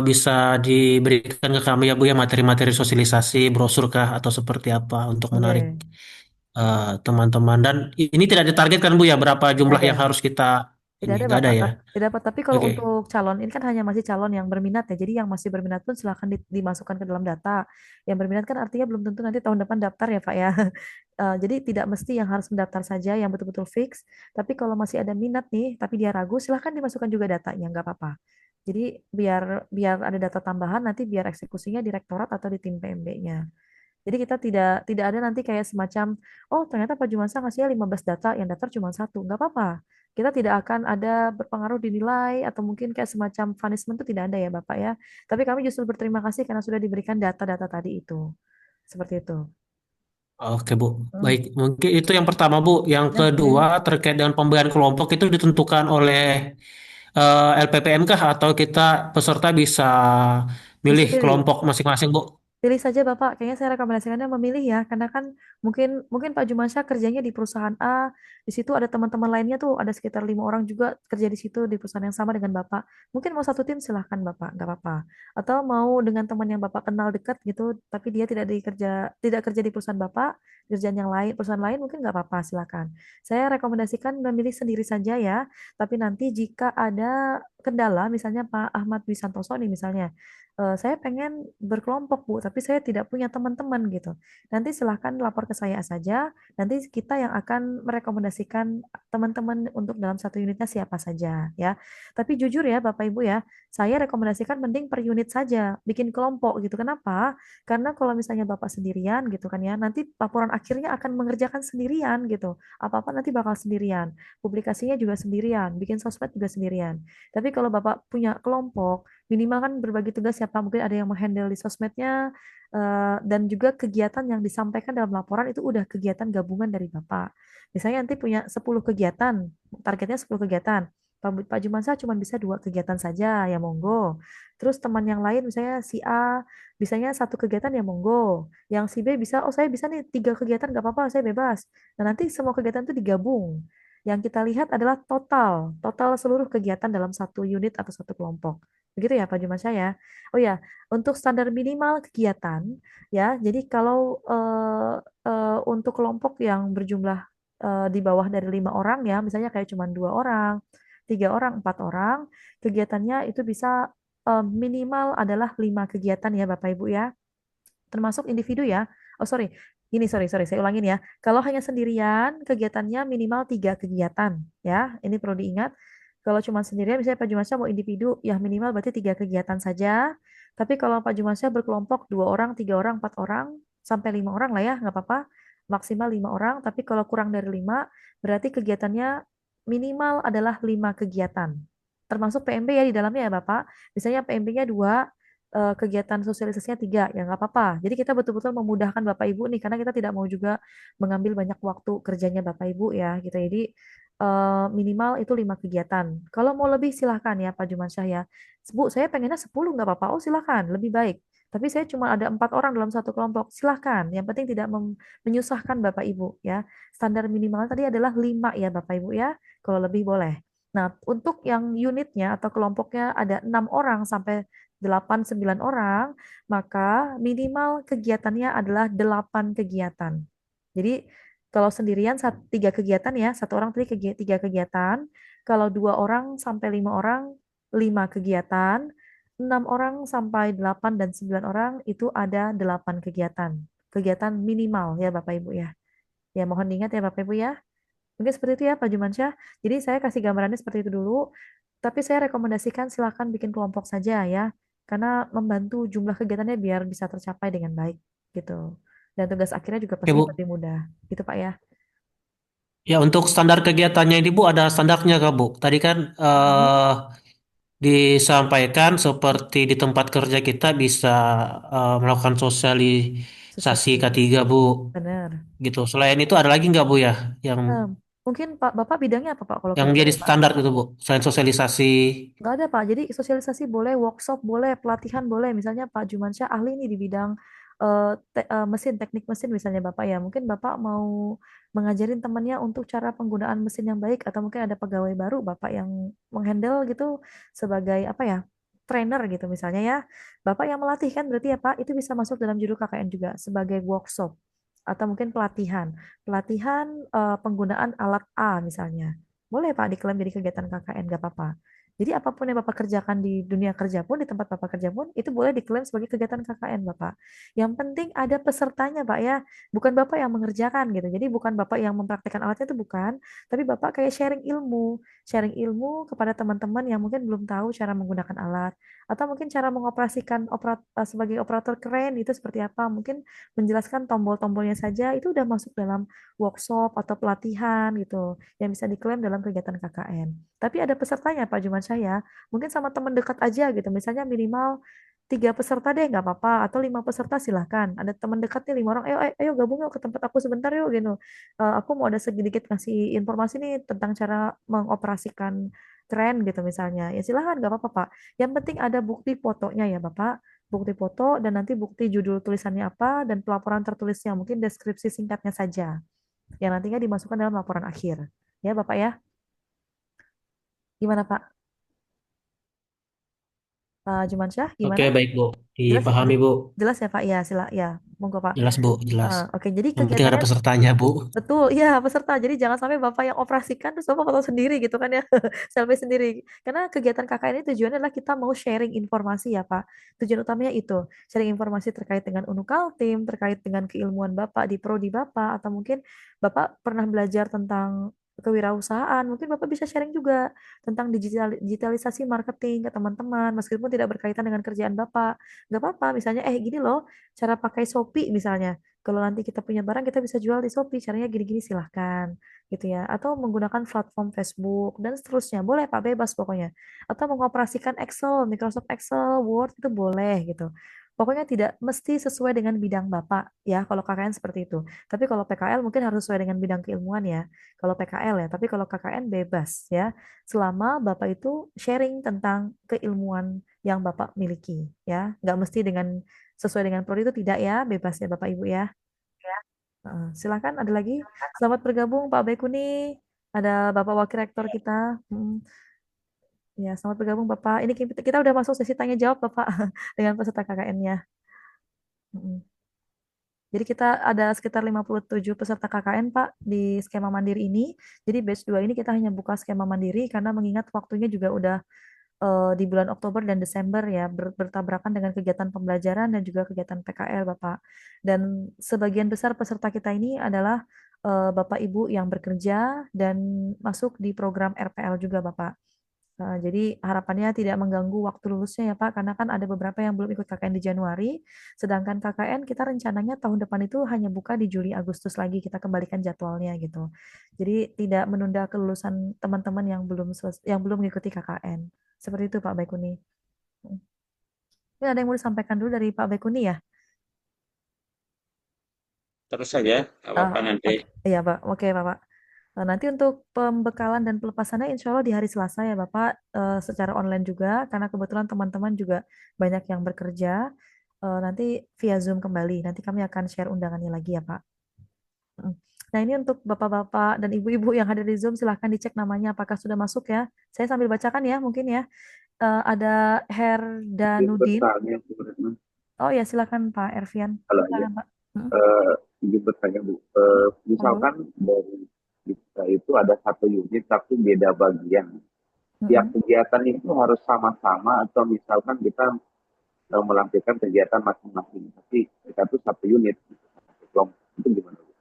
bisa diberikan ke kami ya Bu ya materi-materi sosialisasi, brosur kah atau seperti apa untuk menarik oke. teman-teman. Dan ini tidak ditargetkan Bu ya berapa Tidak jumlah ada. yang harus kita Tidak ini ada nggak ada Bapak, ya. tidak dapat. Tapi kalau Oke, untuk calon, ini kan hanya masih calon yang berminat ya. Jadi yang masih berminat pun silahkan dimasukkan ke dalam data. Yang berminat kan artinya belum tentu nanti tahun depan daftar ya Pak ya. Jadi tidak mesti yang harus mendaftar saja yang betul-betul fix. Tapi kalau masih ada minat nih, tapi dia ragu, silahkan dimasukkan juga datanya, nggak apa-apa. Jadi biar biar ada data tambahan nanti biar eksekusinya di rektorat atau di tim PMB-nya. Jadi kita tidak tidak ada nanti kayak semacam, oh ternyata Pak Jumansa ngasihnya 15 data, yang daftar cuma satu. Nggak apa-apa. Kita tidak akan ada berpengaruh dinilai atau mungkin kayak semacam punishment itu tidak ada ya Bapak ya. Tapi kami justru berterima kasih karena sudah diberikan data-data tadi itu. Seperti itu. oke Bu. Hmm. Baik, mungkin itu yang pertama Bu. Yang Ya, kedua oke. terkait dengan pembagian kelompok itu ditentukan oleh LPPM kah atau kita peserta bisa Bisa milih pilih. kelompok masing-masing Bu? Pilih saja Bapak, kayaknya saya rekomendasikannya memilih ya, karena kan mungkin mungkin Pak Jumansyah kerjanya di perusahaan A, di situ ada teman-teman lainnya tuh, ada sekitar 5 orang juga kerja di situ di perusahaan yang sama dengan Bapak. Mungkin mau satu tim silahkan Bapak, nggak apa-apa. Atau mau dengan teman yang Bapak kenal dekat gitu, tapi dia tidak kerja di perusahaan Bapak, kerjaan yang lain, perusahaan lain mungkin nggak apa-apa, silakan. Saya rekomendasikan memilih sendiri saja ya, tapi nanti jika ada kendala, misalnya Pak Ahmad Dwi Santoso nih misalnya. Saya pengen berkelompok Bu, tapi saya tidak punya teman-teman gitu. Nanti silahkan lapor ke saya saja, nanti kita yang akan merekomendasikan teman-teman untuk dalam satu unitnya siapa saja ya. Tapi jujur ya Bapak Ibu ya, saya rekomendasikan mending per unit saja, bikin kelompok gitu. Kenapa? Karena kalau misalnya Bapak sendirian gitu kan ya, nanti laporan akhirnya akan mengerjakan sendirian gitu. Apa-apa nanti bakal sendirian, publikasinya juga sendirian, bikin sosmed juga sendirian. Tapi kalau Bapak punya kelompok, minimal kan berbagi tugas siapa mungkin ada yang menghandle di sosmednya, dan juga kegiatan yang disampaikan dalam laporan itu udah kegiatan gabungan dari Bapak. Misalnya nanti punya 10 kegiatan, targetnya 10 kegiatan. Pak Jumansa cuma bisa 2 kegiatan saja, ya monggo. Terus teman yang lain misalnya si A bisanya 1 kegiatan ya monggo. Yang si B bisa, oh saya bisa nih 3 kegiatan gak apa-apa, saya bebas. Nah nanti semua kegiatan itu digabung. Yang kita lihat adalah total seluruh kegiatan dalam satu unit atau satu kelompok. Begitu ya Pak Jumansyah ya. Oh ya, untuk standar minimal kegiatan ya. Jadi kalau untuk kelompok yang berjumlah di bawah dari 5 orang ya, misalnya kayak cuma 2 orang, 3 orang, 4 orang, kegiatannya itu bisa minimal adalah 5 kegiatan ya Bapak Ibu ya, termasuk individu ya. Oh sorry, ini sorry, saya ulangin ya. Kalau hanya sendirian, kegiatannya minimal 3 kegiatan ya. Ini perlu diingat. Kalau cuma sendirian, misalnya Pak Jumansyah mau individu, ya minimal berarti 3 kegiatan saja. Tapi kalau Pak Jumansyah berkelompok 2 orang, 3 orang, 4 orang, sampai 5 orang lah ya, nggak apa-apa. Maksimal 5 orang. Tapi kalau kurang dari 5, berarti kegiatannya minimal adalah 5 kegiatan. Termasuk PMB ya di dalamnya ya Bapak. Misalnya PMB-nya 2, kegiatan sosialisasinya 3, ya nggak apa-apa. Jadi kita betul-betul memudahkan Bapak Ibu nih, karena kita tidak mau juga mengambil banyak waktu kerjanya Bapak Ibu ya, gitu. Jadi minimal itu 5 kegiatan. Kalau mau lebih silahkan ya Pak Jumansyah ya. Bu, saya pengennya 10 nggak apa-apa. Oh silahkan, lebih baik. Tapi saya cuma ada 4 orang dalam satu kelompok. Silahkan. Yang penting tidak menyusahkan Bapak Ibu ya. Standar minimal tadi adalah 5 ya Bapak Ibu ya. Kalau lebih boleh. Nah, untuk yang unitnya atau kelompoknya ada 6 orang sampai 8-9 orang, maka minimal kegiatannya adalah 8 kegiatan. Jadi kalau sendirian 3 kegiatan ya, 1 orang tadi 3 kegiatan. Kalau 2 orang sampai 5 orang, 5 kegiatan. 6 orang sampai 8 dan 9 orang itu ada 8 kegiatan. Kegiatan minimal ya Bapak Ibu ya. Ya mohon diingat ya Bapak Ibu ya. Mungkin seperti itu ya Pak Jumansyah. Jadi saya kasih gambarannya seperti itu dulu. Tapi saya rekomendasikan silakan bikin kelompok saja ya. Karena membantu jumlah kegiatannya biar bisa tercapai dengan baik gitu. Dan tugas akhirnya juga Oke pastinya Bu. lebih mudah. Gitu Pak ya. Ya untuk standar kegiatannya ini Bu ada standarnya kak Bu? Tadi kan Mhm. disampaikan seperti di tempat kerja kita bisa melakukan sosialisasi Sosialisasi. K3 Bu. Benar. Gitu. Selain itu ada lagi nggak Bu ya yang Em, Mungkin Pak Bapak bidangnya apa Pak kalau yang kerja menjadi Pak? standar gitu Bu? Selain sosialisasi. Nggak ada, Pak. Jadi sosialisasi boleh, workshop boleh, pelatihan boleh. Misalnya Pak Jumansyah ahli nih di bidang mesin, teknik mesin misalnya Bapak ya. Mungkin Bapak mau mengajarin temannya untuk cara penggunaan mesin yang baik, atau mungkin ada pegawai baru Bapak yang menghandle gitu sebagai apa ya? Trainer gitu misalnya ya. Bapak yang melatih kan berarti ya Pak, itu bisa masuk dalam judul KKN juga sebagai workshop atau mungkin pelatihan. Pelatihan penggunaan alat A misalnya. Boleh Pak diklaim jadi kegiatan KKN, nggak apa-apa. Jadi apapun yang Bapak kerjakan di dunia kerja pun, di tempat Bapak kerja pun, itu boleh diklaim sebagai kegiatan KKN Bapak. Yang penting ada pesertanya Pak ya, bukan Bapak yang mengerjakan gitu. Jadi bukan Bapak yang mempraktikkan alatnya itu bukan, tapi Bapak kayak sharing ilmu kepada teman-teman yang mungkin belum tahu cara menggunakan alat, atau mungkin cara mengoperasikan sebagai operator keren itu seperti apa. Mungkin menjelaskan tombol-tombolnya saja itu udah masuk dalam workshop atau pelatihan gitu yang bisa diklaim dalam kegiatan KKN. Tapi ada pesertanya Pak Jumansyah ya. Mungkin sama teman dekat aja gitu. Misalnya minimal 3 peserta deh nggak apa-apa, atau 5 peserta silahkan. Ada teman dekat nih 5 orang, ayo gabung yuk ke tempat aku sebentar yuk gitu. Aku mau ada sedikit ngasih informasi nih tentang cara mengoperasikan keren gitu misalnya. Ya silahkan nggak apa-apa Pak. Yang penting ada bukti fotonya ya Bapak. Bukti foto dan nanti bukti judul tulisannya apa dan pelaporan tertulisnya. Mungkin deskripsi singkatnya saja. Yang nantinya dimasukkan dalam laporan akhir. Ya Bapak ya. Gimana Pak? Jumansyah, Oke, gimana? baik Bu. Jelas ya? Dipahami Bu. Jelas ya Pak? Ya, ya, monggo Pak. Jelas Bu, jelas. Oke, jadi Yang penting ada kegiatannya pesertanya Bu. betul, iya peserta. Jadi jangan sampai Bapak yang operasikan terus Bapak foto sendiri gitu kan ya, selfie sendiri. Karena kegiatan KKN ini tujuannya adalah kita mau sharing informasi ya Pak. Tujuan utamanya itu, sharing informasi terkait dengan Unukal Tim, terkait dengan keilmuan Bapak di prodi Bapak, atau mungkin Bapak pernah belajar tentang kewirausahaan, mungkin Bapak bisa sharing juga tentang digitalisasi marketing ke teman-teman, meskipun tidak berkaitan dengan kerjaan Bapak. Nggak apa-apa, misalnya, gini loh, cara pakai Shopee misalnya. Kalau nanti kita punya barang, kita bisa jual di Shopee. Caranya gini-gini silahkan, gitu ya. Atau menggunakan platform Facebook dan seterusnya. Boleh Pak, bebas pokoknya. Atau mengoperasikan Excel, Microsoft Excel, Word itu boleh gitu. Pokoknya tidak mesti sesuai dengan bidang Bapak ya, kalau KKN seperti itu. Tapi kalau PKL mungkin harus sesuai dengan bidang keilmuan ya. Kalau PKL ya, tapi kalau KKN bebas ya. Selama Bapak itu sharing tentang keilmuan yang Bapak miliki ya. Nggak mesti dengan sesuai dengan prodi itu tidak ya, bebas ya Bapak Ibu ya. Silakan ada lagi. Selamat bergabung Pak Baikuni. Ada Bapak Wakil Rektor kita. Ya, selamat bergabung Bapak. Ini kita udah masuk sesi tanya jawab Bapak dengan peserta KKN-nya. Jadi kita ada sekitar 57 peserta KKN Pak di skema mandiri ini. Jadi batch 2 ini kita hanya buka skema mandiri karena mengingat waktunya juga udah di bulan Oktober dan Desember ya, bertabrakan dengan kegiatan pembelajaran dan juga kegiatan PKL Bapak. Dan sebagian besar peserta kita ini adalah Bapak Ibu yang bekerja dan masuk di program RPL juga Bapak. Jadi harapannya tidak mengganggu waktu lulusnya ya Pak, karena kan ada beberapa yang belum ikut KKN di Januari, sedangkan KKN kita rencananya tahun depan itu hanya buka di Juli Agustus lagi, kita kembalikan jadwalnya gitu. Jadi tidak menunda kelulusan teman-teman yang belum mengikuti KKN. Seperti itu Pak Baikuni. Ini ada yang mau disampaikan dulu dari Pak Baikuni ya? Terus saja, nggak apa-apa nanti. Oke, iya Pak. Oke Bapak. Nanti untuk pembekalan dan pelepasannya insya Allah di hari Selasa ya Bapak, secara online juga, karena kebetulan teman-teman juga banyak yang bekerja. Nanti via Zoom kembali. Nanti kami akan share undangannya lagi ya Pak. Mm. Nah ini untuk Bapak-Bapak dan Ibu-Ibu yang hadir di Zoom, silahkan dicek namanya apakah sudah masuk ya. Saya sambil bacakan ya mungkin ya. Ada Izin Herdanudin. bertanya, Bu Retno. Oh ya silakan Pak Ervian. Kalau ya, Silakan Pak. Mm, izin bertanya Bu, monggo. misalkan dari kita itu ada satu unit tapi beda bagian. Tiap Mm-mm. kegiatan itu harus sama-sama atau misalkan kita melampirkan kegiatan masing-masing. Tapi kita tuh satu unit, satu kelompok. Itu gimana Bu?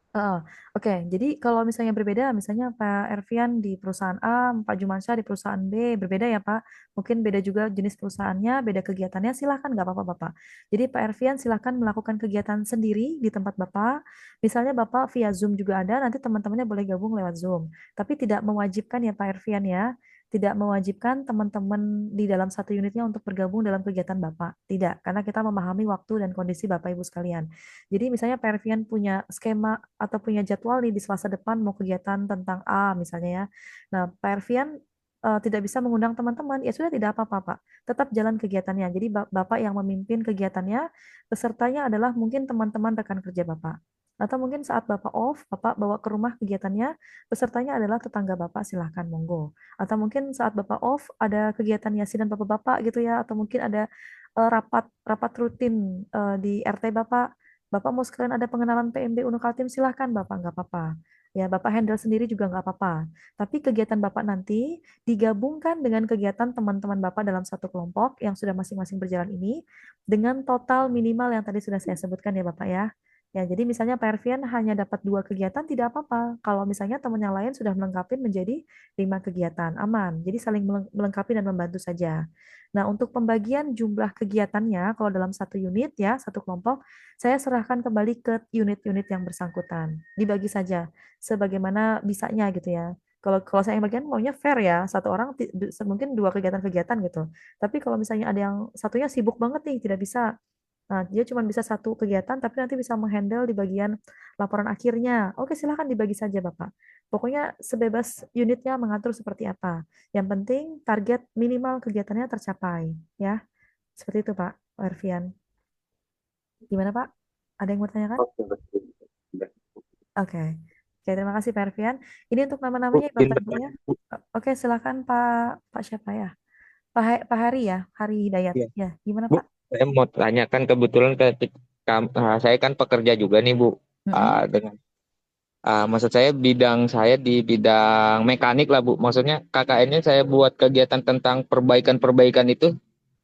Heeh. Oke, jadi kalau misalnya berbeda, misalnya Pak Ervian di perusahaan A, Pak Jumansyah di perusahaan B, berbeda ya Pak. Mungkin beda juga jenis perusahaannya, beda kegiatannya, silahkan nggak apa-apa Bapak. Jadi Pak Ervian silahkan melakukan kegiatan sendiri di tempat Bapak. Misalnya Bapak via Zoom juga ada, nanti teman-temannya boleh gabung lewat Zoom. Tapi tidak mewajibkan ya Pak Ervian ya, tidak mewajibkan teman-teman di dalam satu unitnya untuk bergabung dalam kegiatan Bapak. Tidak, karena kita memahami waktu dan kondisi Bapak Ibu sekalian. Jadi misalnya Pak Ervian punya skema atau punya jadwal nih di Selasa depan mau kegiatan tentang A misalnya ya. Nah, Pak Ervian tidak bisa mengundang teman-teman, ya sudah tidak apa-apa, Pak. Tetap jalan kegiatannya. Jadi Bapak yang memimpin kegiatannya, pesertanya adalah mungkin teman-teman rekan kerja Bapak. Atau mungkin saat Bapak off, Bapak bawa ke rumah kegiatannya, pesertanya adalah tetangga Bapak, silahkan monggo. Atau mungkin saat Bapak off, ada kegiatan yasinan Bapak-Bapak gitu ya, atau mungkin ada rapat rapat rutin di RT Bapak. Bapak mau sekalian ada pengenalan PMB Unukaltim, silahkan Bapak, nggak apa-apa. Ya, Bapak handle sendiri juga nggak apa-apa. Tapi kegiatan Bapak nanti digabungkan dengan kegiatan teman-teman Bapak dalam satu kelompok yang sudah masing-masing berjalan ini dengan total minimal yang tadi sudah saya sebutkan ya Bapak ya. Ya, jadi misalnya Pak Ervian hanya dapat 2 kegiatan, tidak apa-apa. Kalau misalnya teman yang lain sudah melengkapi menjadi 5 kegiatan, aman. Jadi saling melengkapi dan membantu saja. Nah, untuk pembagian jumlah kegiatannya, kalau dalam satu unit ya, satu kelompok, saya serahkan kembali ke unit-unit yang bersangkutan. Dibagi saja, sebagaimana bisanya gitu ya. Kalau saya yang bagian maunya fair ya, satu orang mungkin 2 kegiatan-kegiatan gitu. Tapi kalau misalnya ada yang satunya sibuk banget nih, tidak bisa. Nah, dia cuma bisa satu kegiatan, tapi nanti bisa menghandle di bagian laporan akhirnya. Oke, silahkan dibagi saja, Bapak. Pokoknya sebebas unitnya mengatur seperti apa. Yang penting target minimal kegiatannya tercapai. Ya, seperti itu, Pak Ervian. Gimana, Pak? Ada yang mau tanyakan? Oke, betul. Oke. Oke, terima kasih, Pak Ervian. Ini untuk Bu, nama-namanya, izin Bapak Ibu bertanya. ya. Oke, silakan, Pak. Pak siapa ya? Pak Hari ya, Hari Hidayat. Iya. Ya, gimana Bu, Pak? saya mau tanyakan kebetulan saya kan pekerja juga nih Bu. Mm-mm. Dengan maksud saya bidang saya di bidang mekanik lah Bu. Maksudnya KKN-nya saya buat kegiatan tentang perbaikan-perbaikan itu,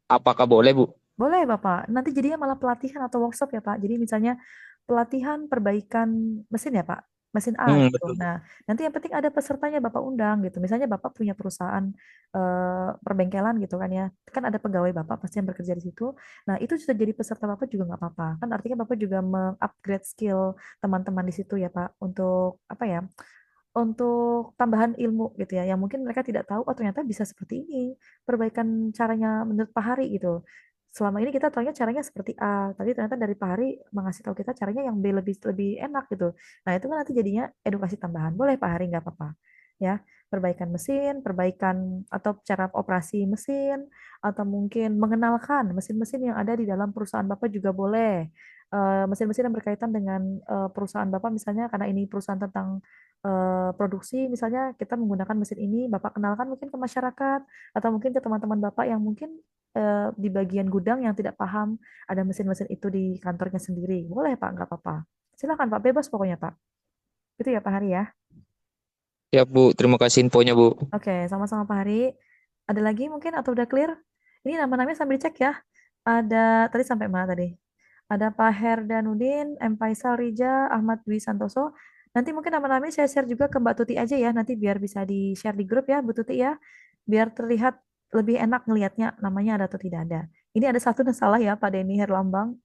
apakah boleh Bu? Boleh Bapak. Nanti jadinya malah pelatihan atau workshop ya Pak. Jadi misalnya pelatihan perbaikan mesin ya Pak. Mesin A gitu. Betul. Nah, nanti yang penting ada pesertanya Bapak undang gitu. Misalnya Bapak punya perusahaan perbengkelan gitu kan ya. Kan ada pegawai Bapak pasti yang bekerja di situ. Nah, itu sudah jadi peserta Bapak juga nggak apa-apa. Kan artinya Bapak juga mengupgrade skill teman-teman di situ ya Pak. Untuk apa ya? Untuk tambahan ilmu gitu ya, yang mungkin mereka tidak tahu, oh ternyata bisa seperti ini, perbaikan caranya menurut Pak Hari gitu. Selama ini kita tahunya caranya seperti A, tapi ternyata dari Pak Hari mengasih tahu kita caranya yang B lebih lebih enak gitu. Nah itu kan nanti jadinya edukasi tambahan. Boleh Pak Hari nggak apa-apa. Ya, perbaikan mesin, perbaikan atau cara operasi mesin, atau mungkin mengenalkan mesin-mesin yang ada di dalam perusahaan Bapak juga boleh. Mesin-mesin yang berkaitan dengan perusahaan Bapak misalnya karena ini perusahaan tentang produksi, misalnya kita menggunakan mesin ini, Bapak kenalkan mungkin ke masyarakat, atau mungkin ke teman-teman Bapak yang mungkin di bagian gudang yang tidak paham ada mesin-mesin itu di kantornya sendiri. Boleh Pak, nggak apa-apa. Silakan Pak, bebas pokoknya Pak. Itu ya Pak Hari ya. Ya Bu, terima kasih infonya Bu. Oke, sama-sama Pak Hari. Ada lagi mungkin atau udah clear? Ini nama-namanya sambil cek ya. Ada tadi sampai mana tadi? Ada Pak Herdanudin, M. Faisal Rija, Ahmad Dwi Santoso. Nanti mungkin nama-namanya saya share juga ke Mbak Tuti aja ya. Nanti biar bisa di-share di grup ya, Bu Tuti ya. Biar terlihat lebih enak ngelihatnya namanya ada atau tidak ada. Ini ada satu yang salah ya Pak Denny Herlambang.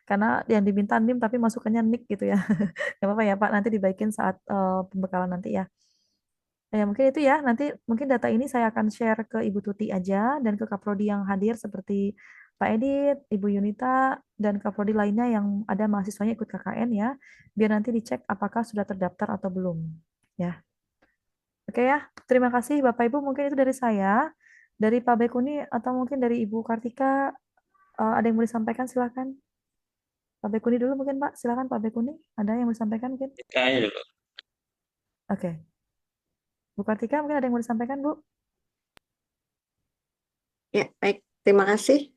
Karena yang diminta NIM tapi masukannya NIK gitu ya. Gak apa-apa ya Pak, nanti dibaikin saat pembekalan nanti ya. Ya, mungkin itu ya. Nanti mungkin data ini saya akan share ke Ibu Tuti aja dan ke Kaprodi yang hadir seperti Pak Edit, Ibu Yunita, dan Kaprodi lainnya yang ada mahasiswanya ikut KKN ya. Biar nanti dicek apakah sudah terdaftar atau belum. Ya, oke ya. Terima kasih Bapak Ibu. Mungkin itu dari saya. Dari Pak Bekuni atau mungkin dari Ibu Kartika, ada yang mau disampaikan silakan. Pak Bekuni dulu mungkin Pak. Silakan Pak Bekuni. Ada yang mau disampaikan mungkin? Kayaknya dulu. Oke. Bu Kartika mungkin ada yang mau disampaikan Bu? Ya, baik. Terima kasih.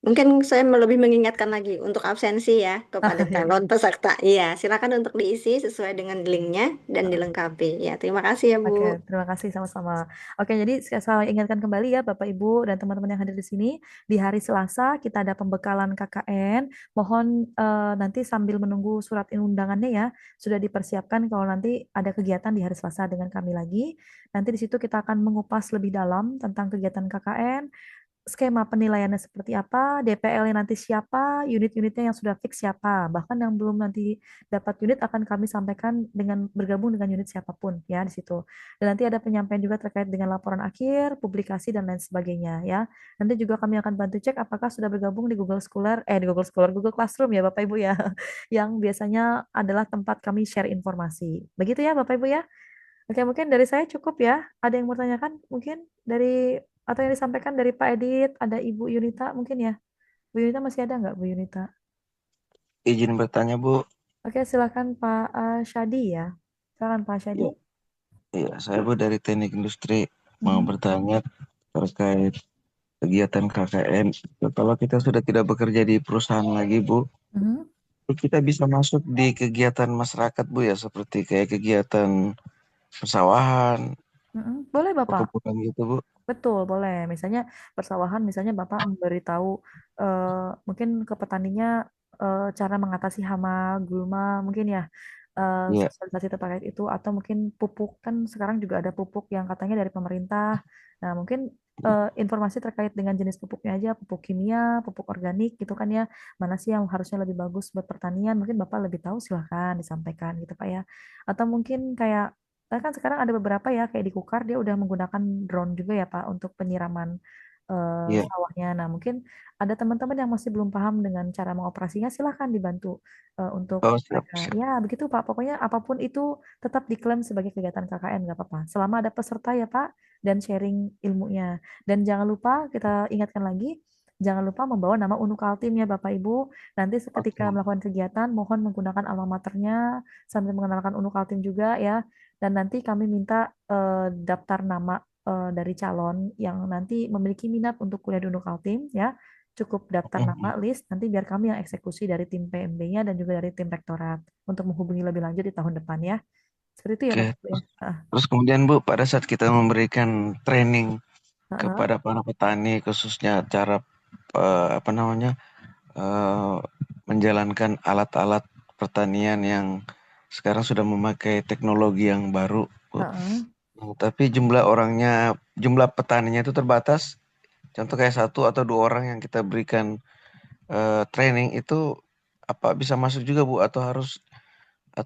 Mungkin saya lebih mengingatkan lagi untuk absensi ya kepada calon peserta. Iya, silakan untuk diisi sesuai dengan linknya dan dilengkapi. Ya, terima kasih ya, Bu. Oke, terima kasih sama-sama. Oke, jadi saya ingatkan kembali ya Bapak Ibu dan teman-teman yang hadir di sini, di hari Selasa kita ada pembekalan KKN. Mohon nanti sambil menunggu surat undangannya ya, sudah dipersiapkan kalau nanti ada kegiatan di hari Selasa dengan kami lagi. Nanti di situ kita akan mengupas lebih dalam tentang kegiatan KKN, skema penilaiannya seperti apa, DPL-nya nanti siapa, unit-unitnya yang sudah fix siapa, bahkan yang belum nanti dapat unit akan kami sampaikan dengan bergabung dengan unit siapapun ya di situ. Dan nanti ada penyampaian juga terkait dengan laporan akhir, publikasi dan lain sebagainya ya. Nanti juga kami akan bantu cek apakah sudah bergabung di Google Scholar, di Google Scholar, Google Classroom ya Bapak Ibu ya, yang biasanya adalah tempat kami share informasi. Begitu ya Bapak Ibu ya. Oke, mungkin dari saya cukup ya. Ada yang mau tanyakan mungkin dari atau yang disampaikan dari Pak Edit, ada Ibu Yunita mungkin ya. Bu Yunita masih ada nggak Bu Yunita? Izin bertanya, Bu. Oke, silakan Pak Syadi ya. Silakan Pak Syadi. Ya, ya, saya Bu dari Teknik Industri mau Mhm, bertanya terkait kegiatan KKN. Kalau kita sudah tidak bekerja di perusahaan lagi, Bu, mhm, kita bisa masuk di kegiatan masyarakat, Bu ya, seperti kayak kegiatan persawahan, mhm. Boleh Bapak. perkebunan gitu, Bu. Betul, boleh. Misalnya persawahan, misalnya Bapak memberitahu mungkin ke petaninya cara mengatasi hama, gulma, mungkin ya Iya. sosialisasi terkait itu, atau mungkin pupuk kan sekarang juga ada pupuk yang katanya dari pemerintah. Nah, mungkin informasi terkait dengan jenis pupuknya aja, pupuk kimia, pupuk organik gitu kan ya, mana sih yang harusnya lebih bagus buat pertanian? Mungkin Bapak lebih tahu silahkan disampaikan gitu Pak ya. Atau mungkin kayak kan sekarang ada beberapa ya kayak di Kukar dia udah menggunakan drone juga ya Pak untuk penyiraman Iya. sawahnya. Nah mungkin ada teman-teman yang masih belum paham dengan cara mengoperasinya silahkan dibantu untuk Oh, siap, mereka. siap. Ya begitu Pak. Pokoknya apapun itu tetap diklaim sebagai kegiatan KKN nggak apa-apa. Selama ada peserta ya Pak dan sharing ilmunya. Dan jangan lupa kita ingatkan lagi. Jangan lupa membawa nama Unukaltim ya Bapak Ibu. Nanti ketika Oke. melakukan kegiatan mohon menggunakan alma maternya sambil mengenalkan Unukaltim juga ya. Dan nanti kami minta daftar nama dari calon yang nanti memiliki minat untuk kuliah di Kaltim ya, cukup daftar nama list, nanti biar kami yang eksekusi dari tim PMB-nya dan juga dari tim rektorat untuk menghubungi lebih lanjut di tahun depan ya. Seperti itu ya Oke. Bapak Ibu ya. Terus kemudian Bu, pada saat kita memberikan training Heeh. kepada para petani, khususnya cara apa namanya eh, menjalankan alat-alat pertanian yang sekarang sudah memakai teknologi yang baru, Bu. Heeh. Tapi jumlah petaninya itu terbatas. Contoh kayak 1 atau 2 orang yang kita berikan training itu apa bisa masuk juga Bu, atau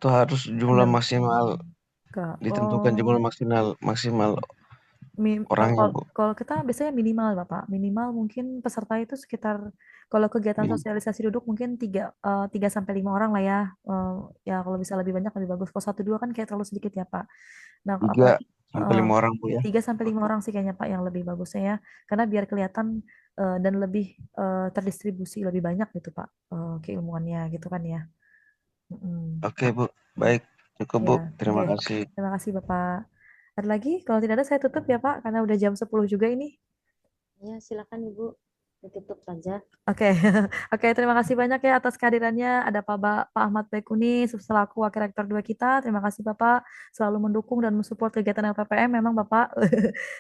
harus jumlah Ada maksimal Kak. ditentukan jumlah maksimal orangnya Kalau Bu. kalau kita biasanya minimal Bapak, minimal mungkin peserta itu sekitar kalau kegiatan Min- sosialisasi duduk mungkin 3 sampai 5 orang lah ya. Ya kalau bisa lebih banyak lebih bagus. Kalau 1 2 kan kayak terlalu sedikit ya Pak. Nah tiga apalagi sampai lima orang Bu ya. 3 sampai 5 orang sih kayaknya Pak yang lebih bagusnya ya, karena biar kelihatan dan lebih terdistribusi lebih banyak gitu Pak, keilmuannya gitu kan ya. Mm-mm. Oke Bu, baik cukup Ya, Bu. oke. Terima kasih. Terima kasih Bapak. Ada lagi? Kalau tidak ada saya tutup ya Pak, karena udah jam 10 juga ini. Ya, silakan Ibu ditutup saja. Oke, oke, terima kasih banyak ya atas kehadirannya. Ada Pak Ahmad Baikuni selaku Wakil Rektor 2 kita. Terima kasih Bapak selalu mendukung dan mensupport kegiatan LPPM. Memang Bapak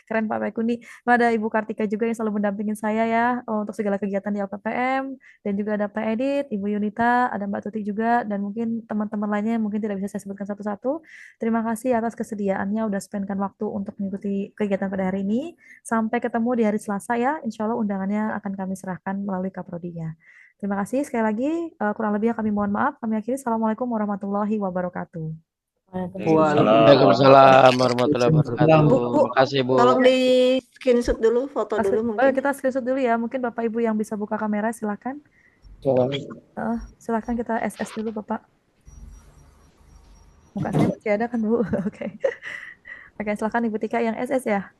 keren Pak Baikuni. Ada Ibu Kartika juga yang selalu mendampingin saya ya untuk segala kegiatan di LPPM. Dan juga ada Pak Edit, Ibu Yunita, ada Mbak Tuti juga, dan mungkin teman-teman lainnya yang mungkin tidak bisa saya sebutkan satu-satu. Terima kasih atas kesediaannya udah spendkan waktu untuk mengikuti kegiatan pada hari ini. Sampai ketemu di hari Selasa ya. Insya Allah undangannya akan kami serahkan melalui Kaprodinya. Terima kasih sekali lagi. Kurang lebih kami mohon maaf. Kami akhiri. Assalamualaikum warahmatullahi wabarakatuh. Waalaikumsalam warahmatullahi wabarakatuh. Bu, Terima kasih Bu. Tolong di screenshot dulu, foto dulu mungkin. kita screenshot dulu ya. Mungkin Bapak Ibu yang bisa buka kamera silakan. Silakan kita SS dulu Bapak. Muka saya masih ada kan Bu? Oke. Oke, silakan Ibu Tika yang SS ya.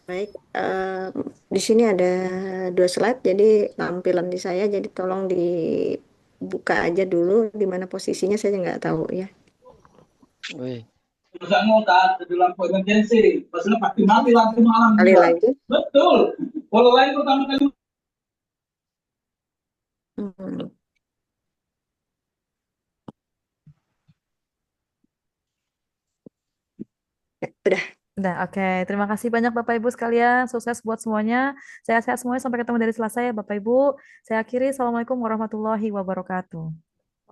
Baik, di sini ada 2 slide, jadi tampilan di saya, jadi tolong dibuka aja dulu di mana posisinya saya nggak tahu ya. Wih. Di lampu emergency, maksudnya pasti mati lampu malam. Kali lagi. Betul. Kalau lain pertama kali. Udah. Udah, oke. Terima kasih banyak Bapak Ibu sekalian. Sukses buat semuanya. Sehat-sehat semuanya. Sampai ketemu dari Selasa ya Bapak Ibu. Saya akhiri. Assalamualaikum warahmatullahi wabarakatuh.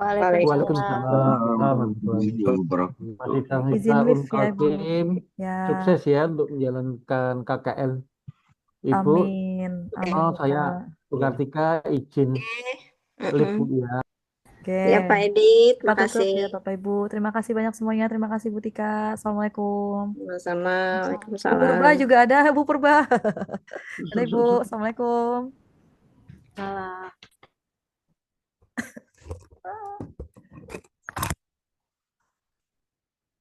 Waalaikumsalam. Masih Izin Tahita live ya Ibu. Kaltim. Ya. Sukses ya untuk menjalankan KKN Ibu. Amin. Amin. Saya Bu Kartika izin live Bu ya. Oke. Ya Pak Edit, terima Kita tutup kasih. ya Bapak Ibu. Terima kasih banyak semuanya. Terima kasih Bu Tika. Assalamualaikum. Sama-sama. Bu Purba Waalaikumsalam. juga ada. Bu Purba. Ada Ibu. Assalamualaikum. Salam.